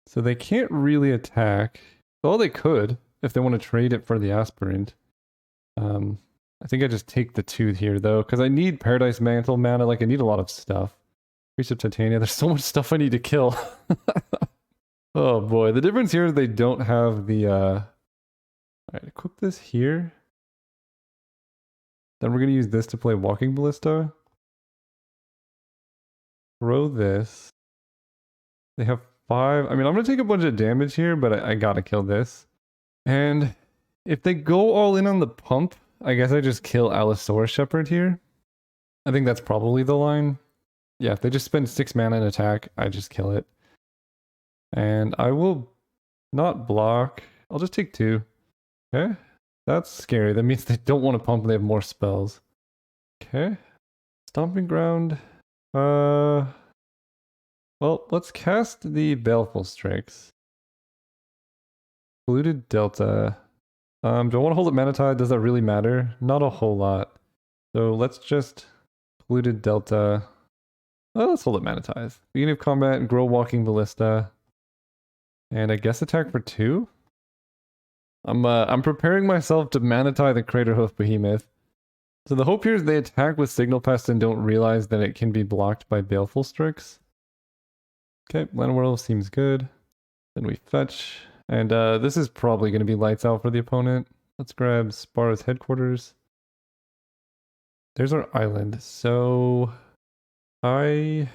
So they can't really attack. Well, they could if they want to trade it for the Aspirant. I think I just take the 2 here though, because I need Paradise Mantle mana. Like I need a lot of stuff. Priest of Titania. There's so much stuff I need to kill. Oh boy, the difference here is they don't have the Alright, equip this here. Then we're gonna use this to play Walking Ballista. Throw this. They have 5. I mean, I'm gonna take a bunch of damage here, but I gotta kill this. And if they go all in on the pump, I guess I just kill Allosaurus Shepherd here. I think that's probably the line. Yeah, if they just spend 6 mana in attack, I just kill it. And I will not block. I'll just take 2. Okay. That's scary. That means they don't want to pump and they have more spells. Okay. Stomping Ground. Well, let's cast the Baleful Strikes. Polluted Delta. Do I want to hold up Mana Tithe? Does that really matter? Not a whole lot. So let's just Polluted Delta. Oh, let's hold up Mana Tithe. Beginning of combat, grow Walking Ballista. And I guess attack for 2? I'm preparing myself to Mana Tithe the Craterhoof Behemoth. So the hope here is they attack with Signal Pest and don't realize that it can be blocked by Baleful Strix. Okay, Land Whirl seems good. Then we fetch. And this is probably going to be lights out for the opponent. Let's grab Sparrow's Headquarters. There's our island. So I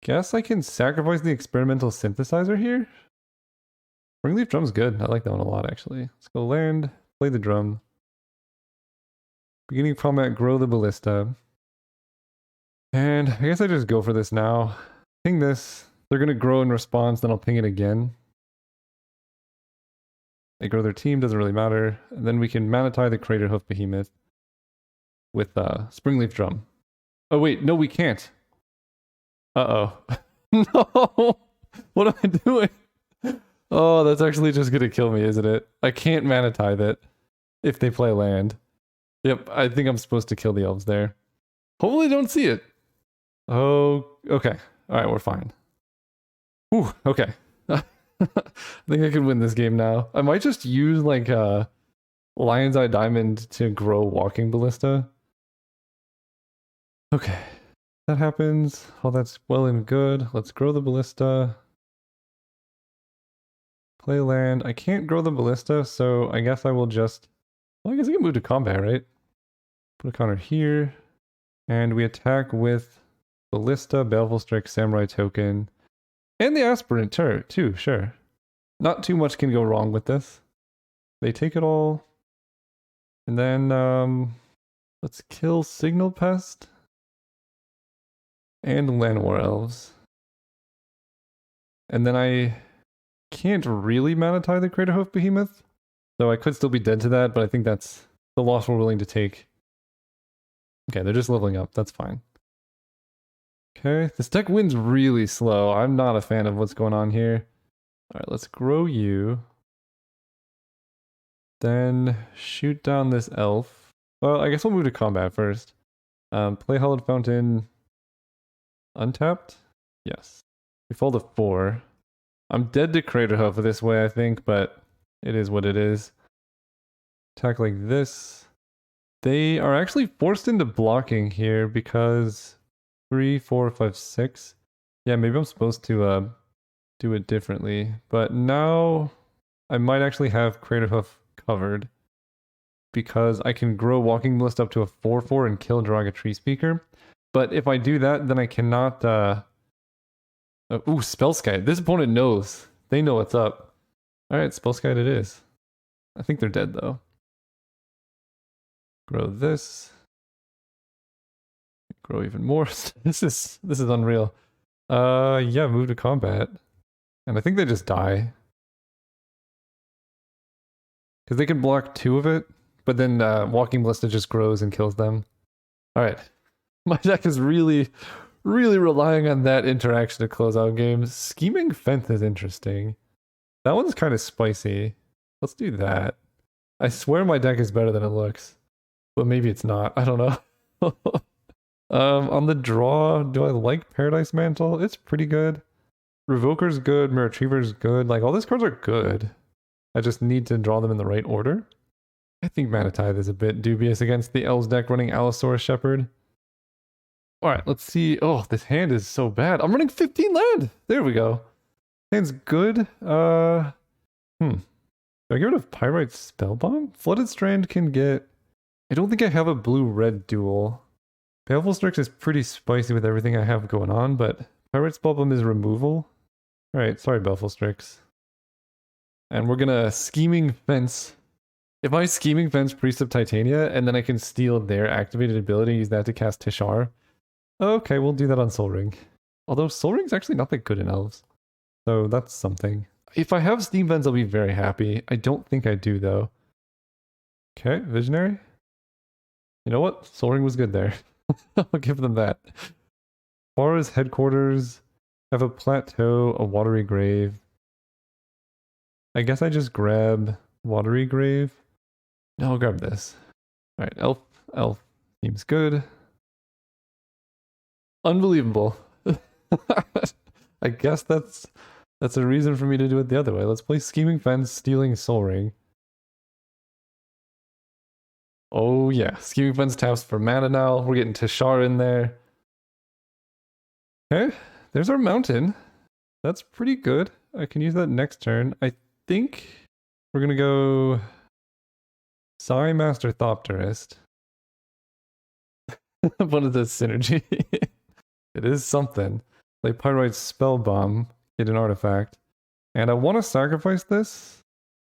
guess I can sacrifice the Experimental Synthesizer here. Springleaf Drum's good. I like that one a lot, actually. Let's go land, play the drum. Beginning of combat, grow the Ballista. And I guess I just go for this now. Ping this. They're going to grow in response, then I'll ping it again. They grow their team, doesn't really matter. And then we can Mana Tithe the Craterhoof Behemoth with Springleaf Drum. Oh wait, no we can't. Uh-oh. No! What am I doing? Oh, that's actually just gonna kill me, isn't it? I can't Mana Tithe it if they play land. Yep, I think I'm supposed to kill the elves there. Hopefully don't see it. Oh, okay. Alright, we're fine. Whew, okay. I think I can win this game now. I might just use like Lion's Eye Diamond to grow Walking Ballista. Okay. That happens. Oh, that's well and good. Let's grow the Ballista. Play land. I can't grow the Ballista, so I guess I will just... Well, I guess I can move to combat, right? Put a counter here. And we attack with Ballista, Baleful Strike, Samurai Token. And the Aspirant too, sure. Not too much can go wrong with this. They take it all. And then, Let's kill Signal Pest and Llanowar Elves. And then I can't really Mana Tie the Craterhoof Behemoth, so I could still be dead to that, but I think that's the loss we're willing to take. Okay, they're just leveling up. That's fine. Okay, this deck wins really slow. I'm not a fan of what's going on here. All right, let's grow you. Then shoot down this elf. Well, I guess we'll move to combat first. Play Hallowed Fountain. Untapped? Yes. We fall to 4. I'm dead to Craterhoof this way, I think, but it is what it is. Attack like this. They are actually forced into blocking here because 3, 4, 5, 6. Yeah, maybe I'm supposed to do it differently. But now I might actually have Craterhoof covered because I can grow Walking Ballista up to a 4/4 and kill Draga Tree Speaker. But if I do that, then I cannot ooh, Spellskite. This opponent knows. They know what's up. Alright, Spellskite it is. I think they're dead though. Grow this. Grow even more. This is unreal. Yeah, move to combat. And I think they just die. Because they can block 2 of it, but then Walking Ballista just grows and kills them. Alright. My deck is really relying on that interaction to close out games. Scheming Fence is interesting. That one's kind of spicy. Let's do that. I swear my deck is better than it looks. But maybe it's not. I don't know. On the draw, do I like Paradise Mantle? It's pretty good. Revoker's good. Retriever's good. Like, all these cards are good. I just need to draw them in the right order. I think Mana Tithe is a bit dubious against the Elves deck running Allosaurus Shepherd. Alright, let's see. Oh, this hand is so bad. I'm running 15 land! There we go. Hand's good. Do I get rid of Pyrite Spellbomb? Flooded Strand can get... I don't think I have a blue-red duel. Baleful Strix is pretty spicy with everything I have going on, but Pyrite Spellbomb is removal. Alright, sorry Baleful Strix. And we're gonna Scheming Fence. If I Scheming Fence Priest of Titania, and then I can steal their activated ability, use that to cast Tishar. Okay, we'll do that on Sol Ring. Although Sol Ring's actually not that good in Elves. So that's something. If I have Steam Vents, I'll be very happy. I don't think I do, though. Okay, Visionary. You know what? Sol Ring was good there. I'll give them that. Fara's headquarters have a plateau, a watery grave. I guess I just grab watery grave. No, I'll grab this. Alright, elf seems good. Unbelievable. I guess that's a reason for me to do it the other way. Let's play Scheming Fence, stealing Sol Ring. Oh yeah, Scheming Fence taps for mana now. We're getting Tishar in there. Okay, there's our mountain. That's pretty good. I can use that next turn. I think we're gonna go Sai Master Thopterist. What is this synergy? It is something. Play Pyrite Spellbomb, get an artifact. And I want to sacrifice this,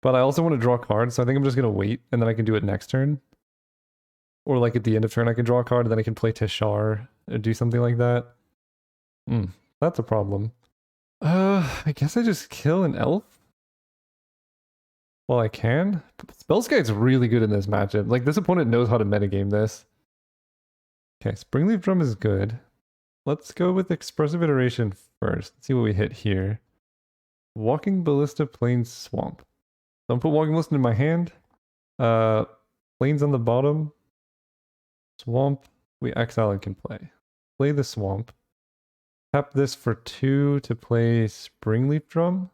but I also want to draw cards, so I think I'm just going to wait, and then I can do it next turn. Or like at the end of turn I can draw a card, and then I can play Tishar, or do something like that. That's a problem. I guess I just kill an elf? Well, I can. Spellskite's really good in this matchup. Like, this opponent knows how to metagame this. Okay, Springleaf Drum is good. Let's go with Expressive Iteration first. Let's see what we hit here. Walking Ballista, Plains, Swamp. So I'm put Walking Ballista in my hand. Plains on the bottom. Swamp, we exile and can play. Play the Swamp. Tap this for 2 to play Springleaf Drum.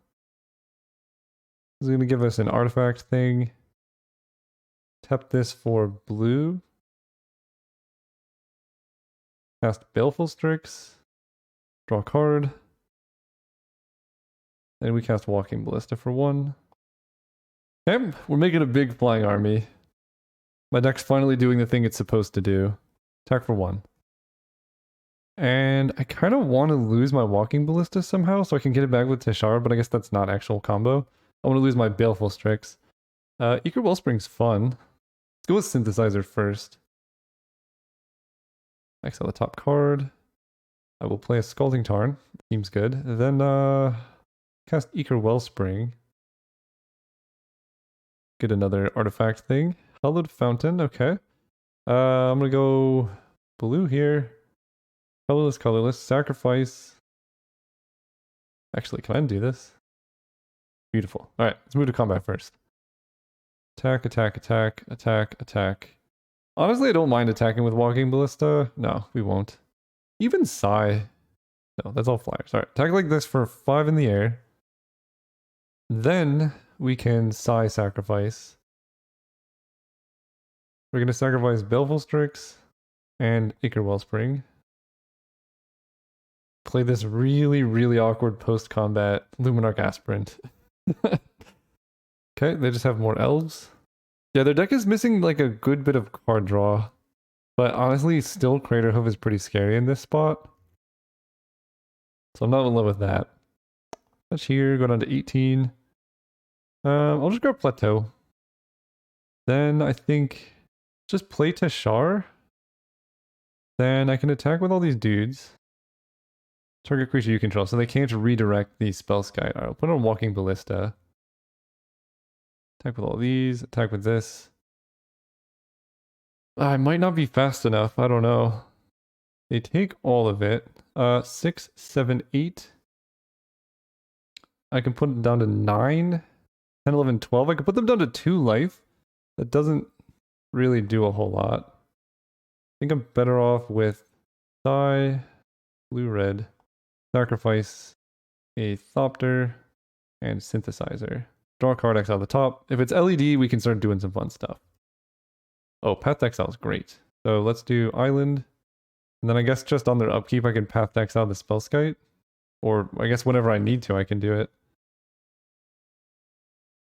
This is going to give us an artifact thing. Tap this for blue. Cast Baleful Strix. Draw a card. Then we cast Walking Ballista for 1. Okay, we're making a big flying army. My deck's finally doing the thing it's supposed to do. Attack for 1. And I kind of want to lose my Walking Ballista somehow so I can get it back with Tishar, but I guess that's not actual combo. I want to lose my Baleful Strix. Eager Wellspring's fun. Let's go with Synthesizer first. Exile the top card. I will play a Scalding Tarn. Seems good. Then cast Eager Wellspring. Get another artifact thing. Hallowed Fountain, okay. I'm gonna go blue here. Colorless, colorless. Sacrifice. Actually, can I undo this? Beautiful. Alright, let's move to combat first. Attack, attack, attack, attack, attack. Honestly, I don't mind attacking with Walking Ballista. No, we won't. Even Psy. No, that's all flyers. Alright, attack like this for 5 in the air. Then we can Psy sacrifice. We're going to sacrifice Baleful Strix and Ichor Wellspring. Play this really, really awkward post-combat Luminarch Aspirant. Okay, they just have more elves. Yeah, their deck is missing like a good bit of card draw. But honestly, still Craterhoof is pretty scary in this spot. So I'm not in love with that. Touch here, go down to 18. I'll just grab Plateau. Then I think just play Teshar. Then I can attack with all these dudes. Target creature you control, so they can't redirect the spell sky. I'll put on Walking Ballista. Attack with all these, attack with this. I might not be fast enough, I don't know. They take all of it. 6, 7, 8. I can put them down to 9, 10, 11, 12. I can put them down to 2 life. That doesn't really do a whole lot. I think I'm better off with Psy, blue, red. Sacrifice a Thopter and Synthesizer. Draw a card, exile the top. If it's LED, we can start doing some fun stuff. Oh, Path Exile is great. So let's do Island. And then I guess just on their upkeep, I can Path Exile the Spellskite. Or I guess whenever I need to, I can do it.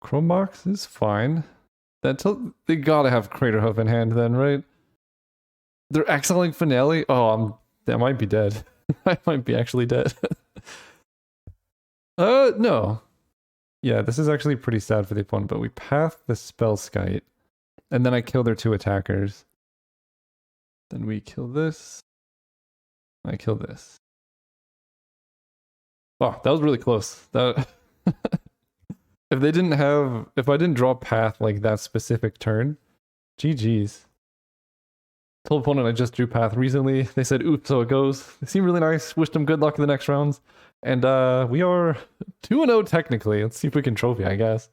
Chrome Box is fine. They gotta have Craterhoof in hand then, right? They're exiling Finale? Oh, I might be dead. I might be actually dead. No. Yeah, this is actually pretty sad for the opponent, but we path the Spellskite, and then I kill their 2 attackers. Then we kill this. I kill this. Oh, that was really close. That if I didn't draw path like that specific turn, GG's. Told opponent I just drew path recently. They said, oops, so it goes. They seem really nice. Wished them good luck in the next rounds. And we are 2-0 technically. Let's see if we can trophy, I guess.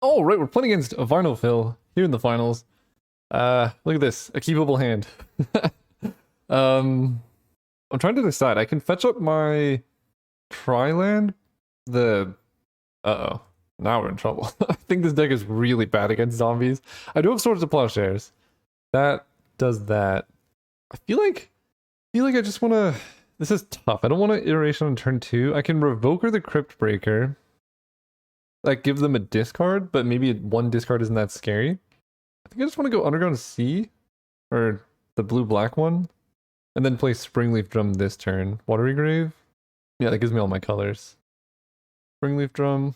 Oh, right, we're playing against a Varnophil here in the finals. Look at this, a keepable hand. I'm trying to decide. I can fetch up my Triland. Uh-oh. Now we're in trouble. I think this deck is really bad against zombies. I do have Swords of Plowshares. That does that. I feel like I just want to... This is tough. I don't want to iteration on turn 2. I can Revoker the Crypt Breaker. Like, give them a discard, but maybe 1 discard isn't that scary. I think I just want to go Underground Sea. Or the blue-black one. And then play Springleaf Drum this turn. Watery Grave. Yeah, that gives me all my colors. Springleaf Drum.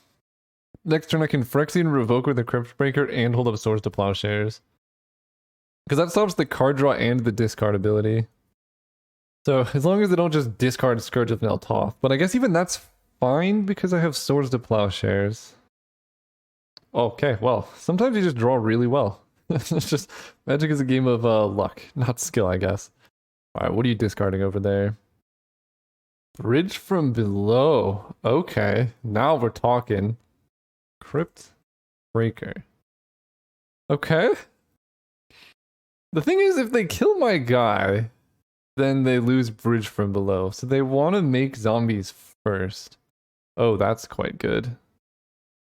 Next turn I can Phyrexian Revoker the Crypt Breaker and hold up Swords to Plowshares. Because that stops the card draw and the discard ability. So as long as they don't just discard Scourge of Neltoth. But I guess even that's fine because I have Swords to Plowshares. Okay, well, sometimes you just draw really well. It's just, Magic is a game of luck, not skill, I guess. Alright, what are you discarding over there? Bridge from Below. Okay, now we're talking. Crypt Breaker. Okay. The thing is, if they kill my guy, then they lose Bridge from Below. So they want to make zombies first. Oh, that's quite good.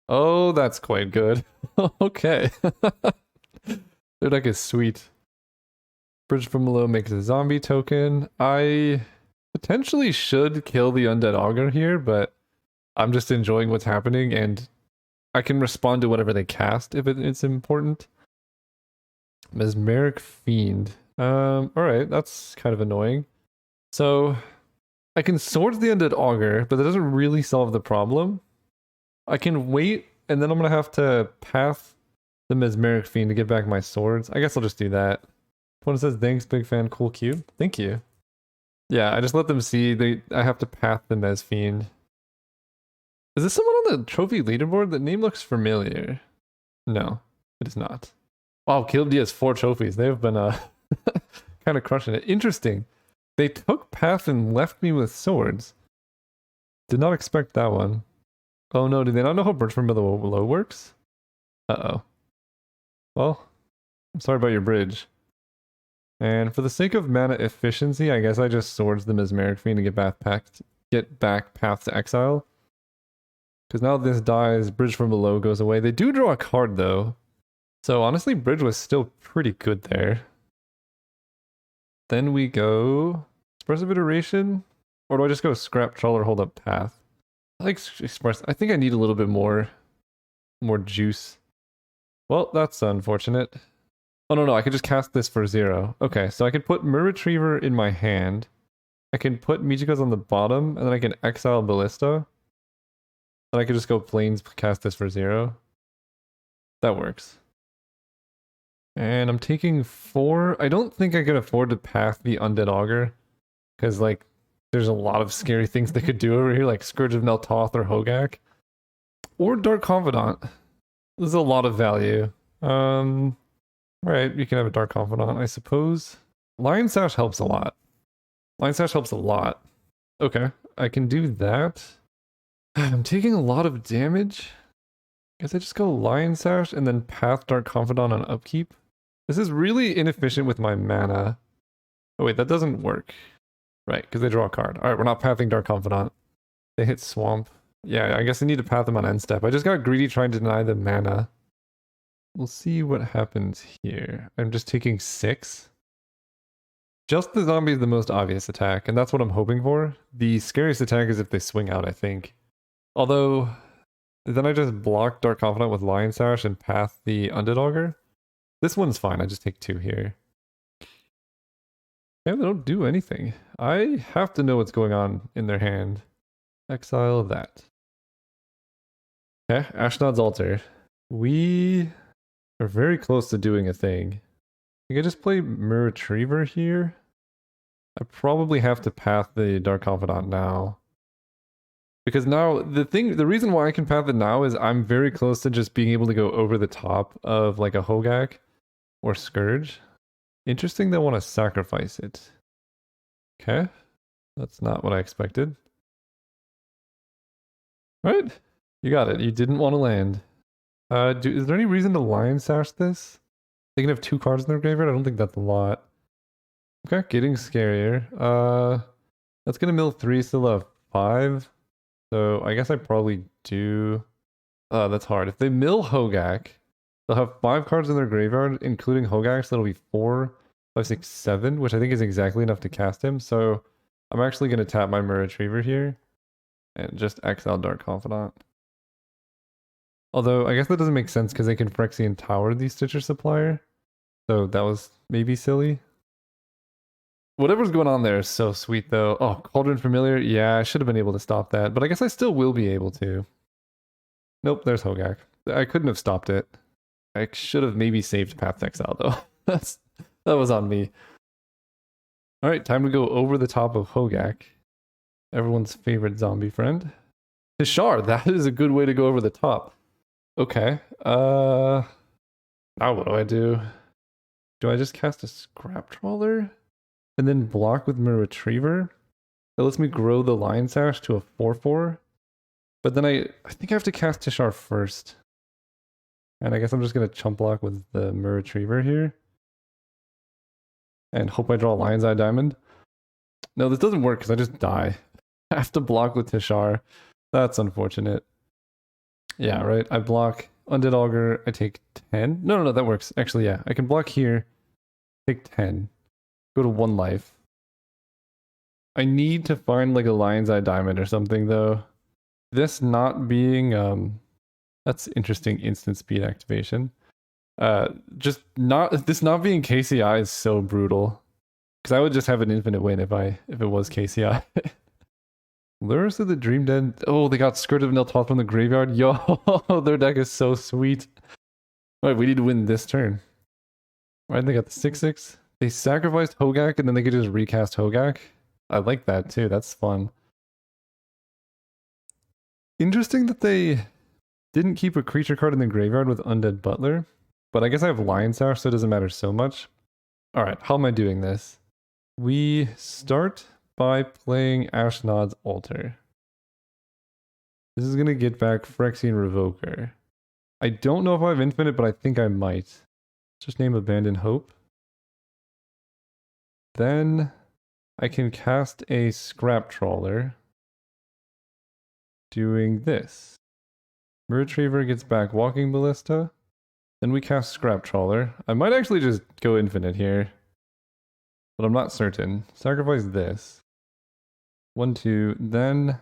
Oh, that's quite good. Okay. Their deck is sweet. Bridge from Below makes a zombie token. I potentially should kill the Undead Augur here, but I'm just enjoying what's happening, and I can respond to whatever they cast if it's important. Mesmeric Fiend. Alright, that's kind of annoying. So, I can Swords the Undead Augur, but that doesn't really solve the problem. I can wait, and then I'm gonna have to path the Mesmeric Fiend to get back my swords. I guess I'll just do that. Opponent says, thanks, big fan, cool cube. Thank you. Yeah, I just let them see I have to path them as Fiend. Is this someone on the trophy leaderboard? The name looks familiar. No, it is not. Wow, Killed has 4 trophies. They've been kind of crushing it. Interesting. They took path and left me with swords. Did not expect that one. Oh no, do they not know how Bridge from Below works? Uh-oh. Well, I'm sorry about your bridge. And for the sake of mana efficiency, I guess I just swords the Mesmeric Fiend and get back Path to Exile. Because now this dies, Bridge from Below goes away. They do draw a card though. So honestly, Bridge was still pretty good there. Then we go Expressive Iteration, or do I just go Scrap Troll or hold up Path? I like Express. I think I need a little bit more juice. Well, that's unfortunate. Oh no, I could just cast this for 0. Okay, so I could put Myr Retriever in my hand. I can put MTGOs on the bottom, and then I can exile Ballista. Then I could just go Plains, cast this for 0. That works. And I'm taking 4. I don't think I could afford to path the Undead Augur. Because, like, there's a lot of scary things they could do over here, like Scourge of Neltoth or Hogak. Or Dark Confidant. There's a lot of value. Alright, you can have a Dark Confidant, I suppose. Lion Sash helps a lot. Lion Sash helps a lot. Okay, I can do that. I'm taking a lot of damage. Guess I just go Lion Sash and then path Dark Confidant on upkeep. This is really inefficient with my mana. Oh wait, that doesn't work. Right, because they draw a card. Alright, we're not pathing Dark Confidant. They hit Swamp. Yeah, I guess I need to path them on end step. I just got greedy trying to deny the mana. We'll see what happens here. I'm just taking 6. Just the zombie is the most obvious attack, and that's what I'm hoping for. The scariest attack is if they swing out, I think. Although, then I just block Dark Confidant with Lion Sash and path the Undead Augur. This one's fine, I just take 2 here. Yeah, they don't do anything. I have to know what's going on in their hand. Exile that. Okay, Ashnod's Altar. We are very close to doing a thing. I think I just play Myr Retriever here. I probably have to path the Dark Confidant now. Because now, the reason why I can path it now is I'm very close to just being able to go over the top of like a Hogak or Scourge. Interesting they want to sacrifice it. Okay, that's not what I expected. Alright, you got it. You didn't want to land. Is there any reason to Lion Sash this? They can have 2 cards in their graveyard? I don't think that's a lot. Okay, getting scarier. That's gonna mill 3, still have 5. So I guess I probably do... that's hard. If they mill Hogak, they'll have 5 cards in their graveyard, including Hogak, so that'll be 4, 5, 6, 7, which I think is exactly enough to cast him. So I'm actually gonna tap my Myr Retriever here and just exile Dark Confidant. Although, I guess that doesn't make sense because they can Phyrexian Tower the Stitcher Supplier. So that was maybe silly. Whatever's going on there is so sweet though. Oh, Cauldron Familiar. Yeah, I should have been able to stop that, but I guess I still will be able to. Nope, there's Hogak. I couldn't have stopped it. I should have maybe saved Path to Exile though. That was on me. Alright, time to go over the top of Hogak. Everyone's favorite zombie friend. Tishar, that is a good way to go over the top. Okay, now what do I do? Do I just cast a Scrap Trawler? And then block with my Retriever? That lets me grow the Lion Sash to a 4/4. But then I think I have to cast Tishar first. And I guess I'm just going to chump block with the Myr Retriever here. And hope I draw a Lion's Eye Diamond. No, this doesn't work because I just die. I have to block with Tishar. That's unfortunate. Yeah, right. I block Undead Augur. I take 10. No, that works. Actually, yeah. I can block here. Take 10. Go to 1 life. I need to find like a Lion's Eye Diamond or something though. This not being that's interesting instant speed activation. This not being KCI is so brutal. Because I would just have an infinite win if it was KCI. Lurrus of the Dream Dead. Oh, they got Scourge of Neltoth from the graveyard. Yo, their deck is so sweet. Alright, we need to win this turn. Alright, they got the 6/6. They sacrificed Hogak and then they could just recast Hogak. I like that too. That's fun. Interesting that they didn't keep a creature card in the graveyard with Undead Butler. But I guess I have Lion Sash, so it doesn't matter so much. Alright, how am I doing this? We start by playing Ashnod's Altar. This is going to get back Phyrexian Revoker. I don't know if I have Infinite, but I think I might. Just name Abandon Hope. Then I can cast a Scrap Trawler. Doing this. Retriever gets back Walking Ballista. Then we cast Scrap Trawler. I might actually just go Infinite here. But I'm not certain. Sacrifice this. 1, 2. Then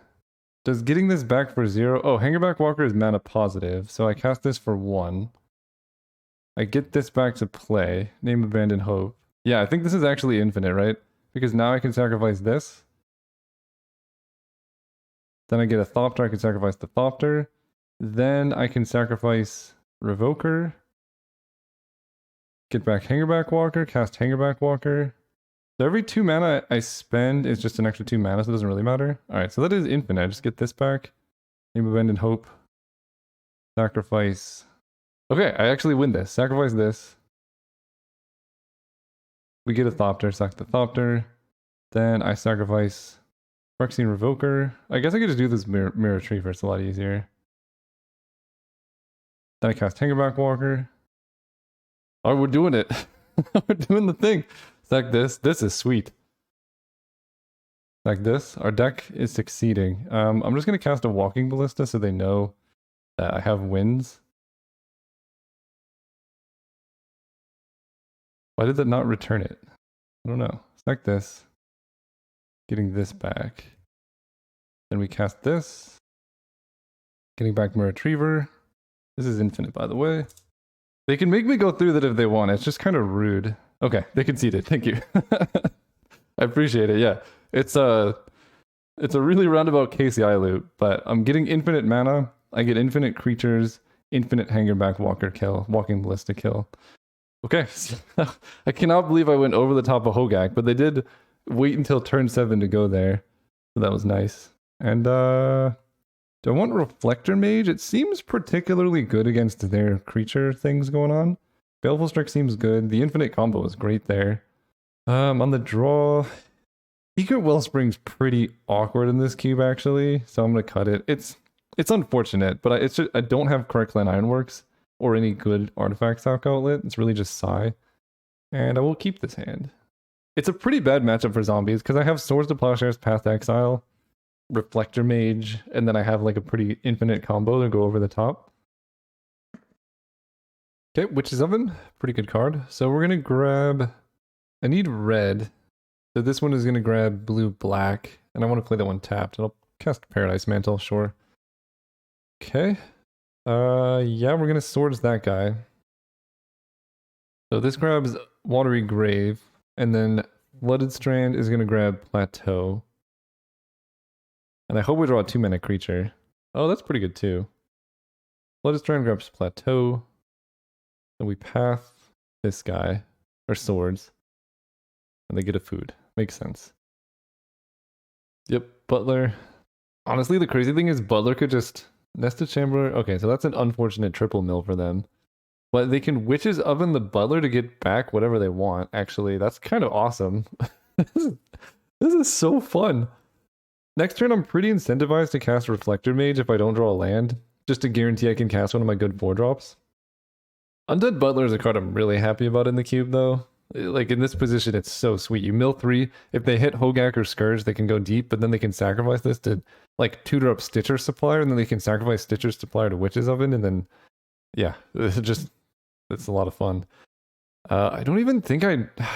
does getting this back for 0... Oh, Hangerback Walker is mana positive. So I cast this for 1. I get this back to play. Name Abandon Hope. Yeah, I think this is actually infinite, right? Because now I can sacrifice this. Then I get a Thopter. I can sacrifice the Thopter. Then I can sacrifice Revoker. Get back Hangerback Walker. Cast Hangerback Walker. So every 2 mana I spend is just an extra 2 mana, so it doesn't really matter. Alright, so that is infinite. I just get this back. Name Abandon Hope. Sacrifice. Okay, I actually win this. Sacrifice this. We get a Thopter. Sack the Thopter. Then I sacrifice Phyrexian Revoker. I guess I could just do this Mirror Tree first. It's a lot easier. Then I cast Hangerback Walker. Oh, we're doing it. We're doing the thing. Sack this. This is sweet. Like this. Our deck is succeeding. I'm just going to cast a Walking Ballista so they know that I have wins. Why did that not return it? I don't know. Sack this. Getting this back. Then we cast this. Getting back my Retriever. This is infinite, by the way. They can make me go through that if they want. It's just kind of rude. Okay, they conceded. Thank you. I appreciate it. Yeah, it's a really roundabout KCI loop, but I'm getting infinite mana. I get infinite creatures, infinite Hangerback Walker kill, Walking Ballista kill. Okay, I cannot believe I went over the top of Hogak, but they did wait until turn 7 to go there, so that was nice. And do I want Reflector Mage? It seems particularly good against their creature things going on. Baleful Strike seems good. The infinite combo is great there. On the draw, Secret Wellspring's pretty awkward in this cube actually, so I'm gonna cut it. It's unfortunate, but it's just, I don't have Correctland Ironworks or any good artifact stock outlet. It's really just Sai, and I will keep this hand. It's a pretty bad matchup for zombies because I have Swords to Plowshares, Path to Exile, Reflector Mage, and then I have like a pretty infinite combo to go over the top. Okay, Witch's Oven, pretty good card. So we're gonna grab, I need red. So this one is gonna grab blue, black, and I want to play that one tapped. I'll cast Paradise Mantle, sure. Okay. Yeah, we're gonna Swords that guy. So this grabs Watery Grave, and then Flooded Strand is gonna grab Plateau. And I hope we draw a 2-mana creature. Oh, that's pretty good too. Flooded Strand grabs Plateau. Then we path this guy, or Swords, and they get a food. Makes sense. Yep, Butler. Honestly, the crazy thing is Butler could just Nested Chamber. Okay, so that's an unfortunate triple mill for them. But they can Witch's Oven the Butler to get back whatever they want. Actually, that's kind of awesome. This is so fun. Next turn, I'm pretty incentivized to cast Reflector Mage if I don't draw a land, just to guarantee I can cast one of my good 4-drops. Undead Butler is a card I'm really happy about in the cube, though. Like, in this position, it's so sweet. You mill 3. If they hit Hogak or Scourge, they can go deep, but then they can sacrifice this to, like, tutor up Stitcher Supplier, and then they can sacrifice Stitcher Supplier to Witch's Oven, and then, yeah, it's a lot of fun. I don't even think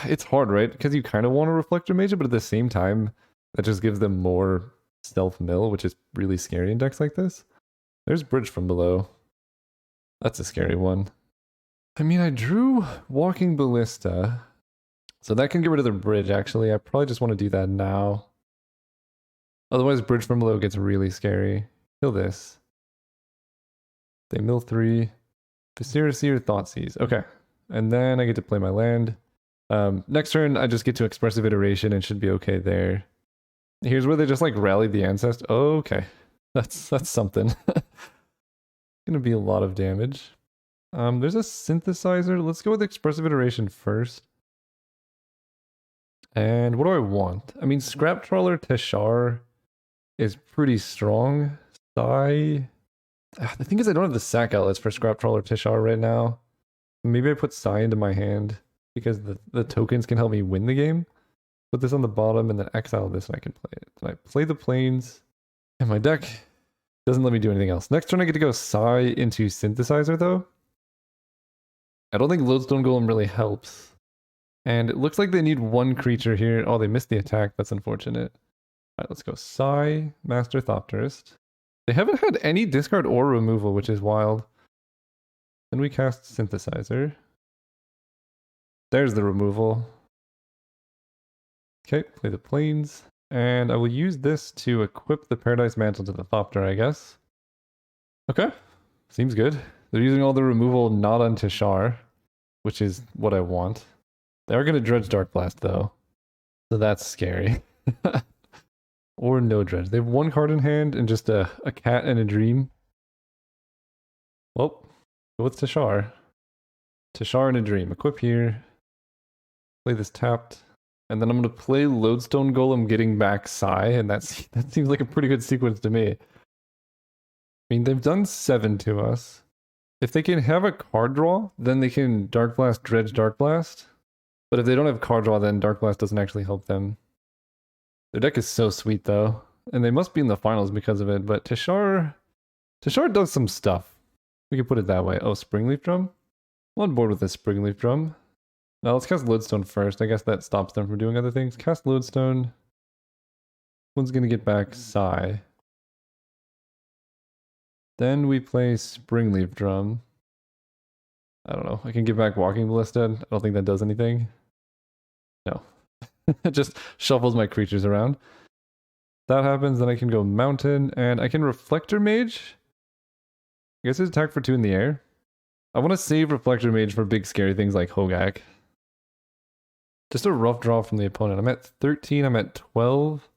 it's hard, right? Because you kind of want to Reflector Mage, but at the same time, that just gives them more stealth mill, which is really scary in decks like this. There's Bridge from Below. That's a scary one. I mean, I drew Walking Ballista, so that can get rid of the bridge, actually. I probably just want to do that now. Otherwise, Bridge from Below gets really scary. Kill this. They mill 3. Viscera Seer, Thoughtseize. Okay. And then I get to play my land. Next turn, I just get to Expressive Iteration and should be okay there. Here's where they just like rally the ancestor. Oh, okay. That's something. Gonna be a lot of damage. There's a synthesizer. Let's go with Expressive Iteration first. And what do I want? I mean, Scrap Trawler Teshar is pretty strong. The thing is I don't have the sack outlets for Scrap Trawler Teshar right now. Maybe I put Sai into my hand because the tokens can help me win the game. Put this on the bottom and then exile this and I can play it. Then I play the planes and my deck doesn't let me do anything else. Next turn I get to go Sai into Synthesizer though. I don't think Lodestone Golem really helps. And it looks like they need one creature here. Oh, they missed the attack. That's unfortunate. Alright, let's go Sai, Master Thopterist. They haven't had any discard or removal, which is wild. Then we cast Synthesizer. There's the removal. Okay, play the planes. And I will use this to equip the Paradise Mantle to the Thopter, I guess. Okay, seems good. They're using all the removal not on Teshar, which is what I want. They are going to Dredge Dark Blast, though. So that's scary. Or no Dredge. They have one card in hand and just a cat and a dream. Well, go with Teshar. Teshar and a dream. Equip here. Play this tapped. And then I'm going to play Lodestone Golem getting back Sai, and that seems like a pretty good sequence to me. I mean, they've done 7 to us. If they can have a card draw, then they can Dark Blast, Dredge, Dark Blast. But if they don't have card draw, then Dark Blast doesn't actually help them. Their deck is so sweet, though. And they must be in the finals because of it, but Teshar does some stuff. We can put it that way. Oh, Springleaf Drum? I'm on board with this Springleaf Drum. Now let's cast Lodestone first. I guess that stops them from doing other things. Cast Lodestone. One's gonna get back Sai. Then we play Springleaf Drum. I don't know. I can give back Walking Ballista. I don't think that does anything. No. It just shuffles my creatures around. That happens, then I can go Mountain, and I can Reflector Mage. I guess it's attack for 2 in the air. I want to save Reflector Mage for big scary things like Hogak. Just a rough draw from the opponent. I'm at 13, I'm at 12.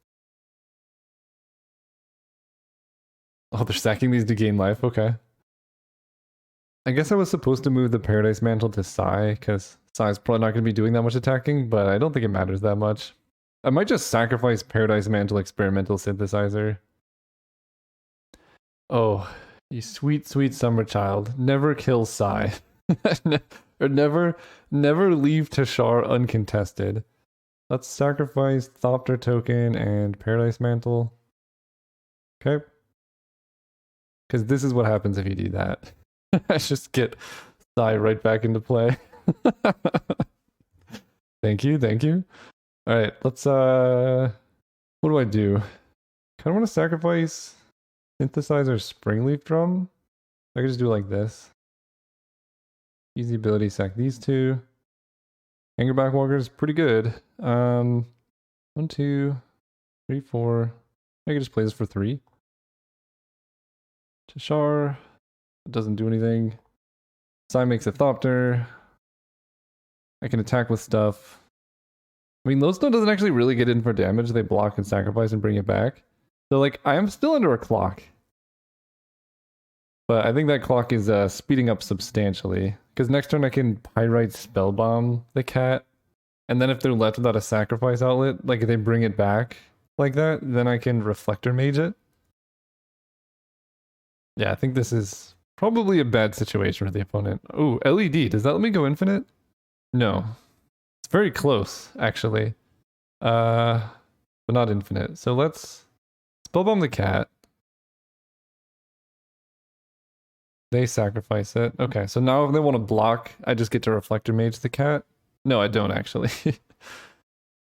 Oh, they're sacking these to gain life, okay. I guess I was supposed to move the Paradise Mantle to Sai, because Sai's probably not going to be doing that much attacking, but I don't think it matters that much. I might just sacrifice Paradise Mantle Experimental Synthesizer. Oh, you sweet, sweet summer child. Never kill Sai. Or never leave Teshar uncontested. Let's sacrifice Thopter Token and Paradise Mantle. Okay. Because this is what happens if you do that. I just get Sai right back into play. Thank you, thank you. Alright, let's what do I do? Kinda wanna sacrifice Synthesizer Springleaf Drum. I could just do it like this. Easy ability, sack these 2. Angerback Walker is pretty good. 1, 2, 3, 4. I could just play this for 3. Teshar. It doesn't do anything. Sai makes a Thopter. I can attack with stuff. I mean, Lodestone doesn't actually really get in for damage. They block and sacrifice and bring it back. So, like, I am still under a clock. But I think that clock is speeding up substantially. Because next turn I can Pyrite Spellbomb the cat. And then if they're left without a sacrifice outlet, like if they bring it back like that, then I can Reflector Mage it. Yeah, I think this is probably a bad situation for the opponent. Oh, LED. Does that let me go infinite? No. It's very close, actually. But not infinite. So let's Spellbomb the cat. They sacrifice it. Okay, so now if they want to block, I just get to Reflector Mage the cat. No, I don't actually.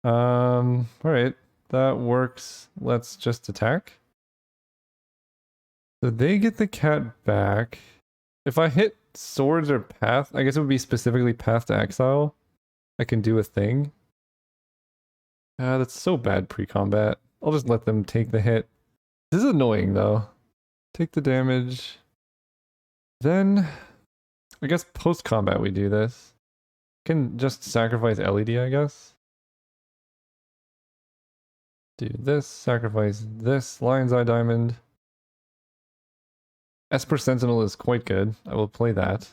Alright. That works. Let's just attack. So they get the cat back. If I hit swords or path, I guess it would be specifically path to exile. I can do a thing. That's so bad pre-combat. I'll just let them take the hit. This is annoying though. Take the damage. Then, I guess post-combat we do this. Can just sacrifice LED, I guess. Do this, sacrifice this, Lion's Eye Diamond. Esper Sentinel is quite good. I will play that.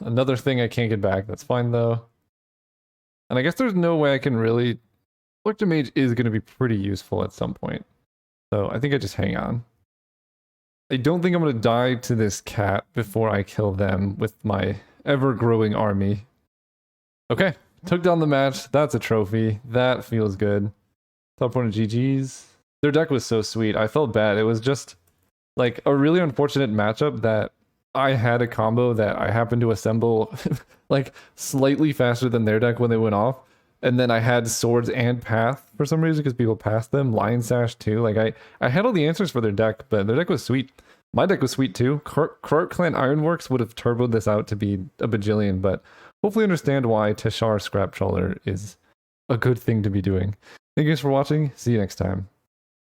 Another thing I can't get back. That's fine though. And I guess there's no way I can really... Electro Mage is going to be pretty useful at some point. So I think I just hang on. I don't think I'm going to die to this cat before I kill them with my ever-growing army. Okay, took down the match. That's a trophy. That feels good. Top one of GG's. Their deck was so sweet. I felt bad. It was just like a really unfortunate matchup that I had a combo that I happened to assemble like slightly faster than their deck when they went off. And then I had swords and path for some reason because people passed them. Lion Sash too. Like I had all the answers for their deck, but their deck was sweet. My deck was sweet too. Krark Clan Ironworks would have turboed this out to be a bajillion, but hopefully understand why Teshar Scrap Trawler is a good thing to be doing. Thank you guys for watching. See you next time.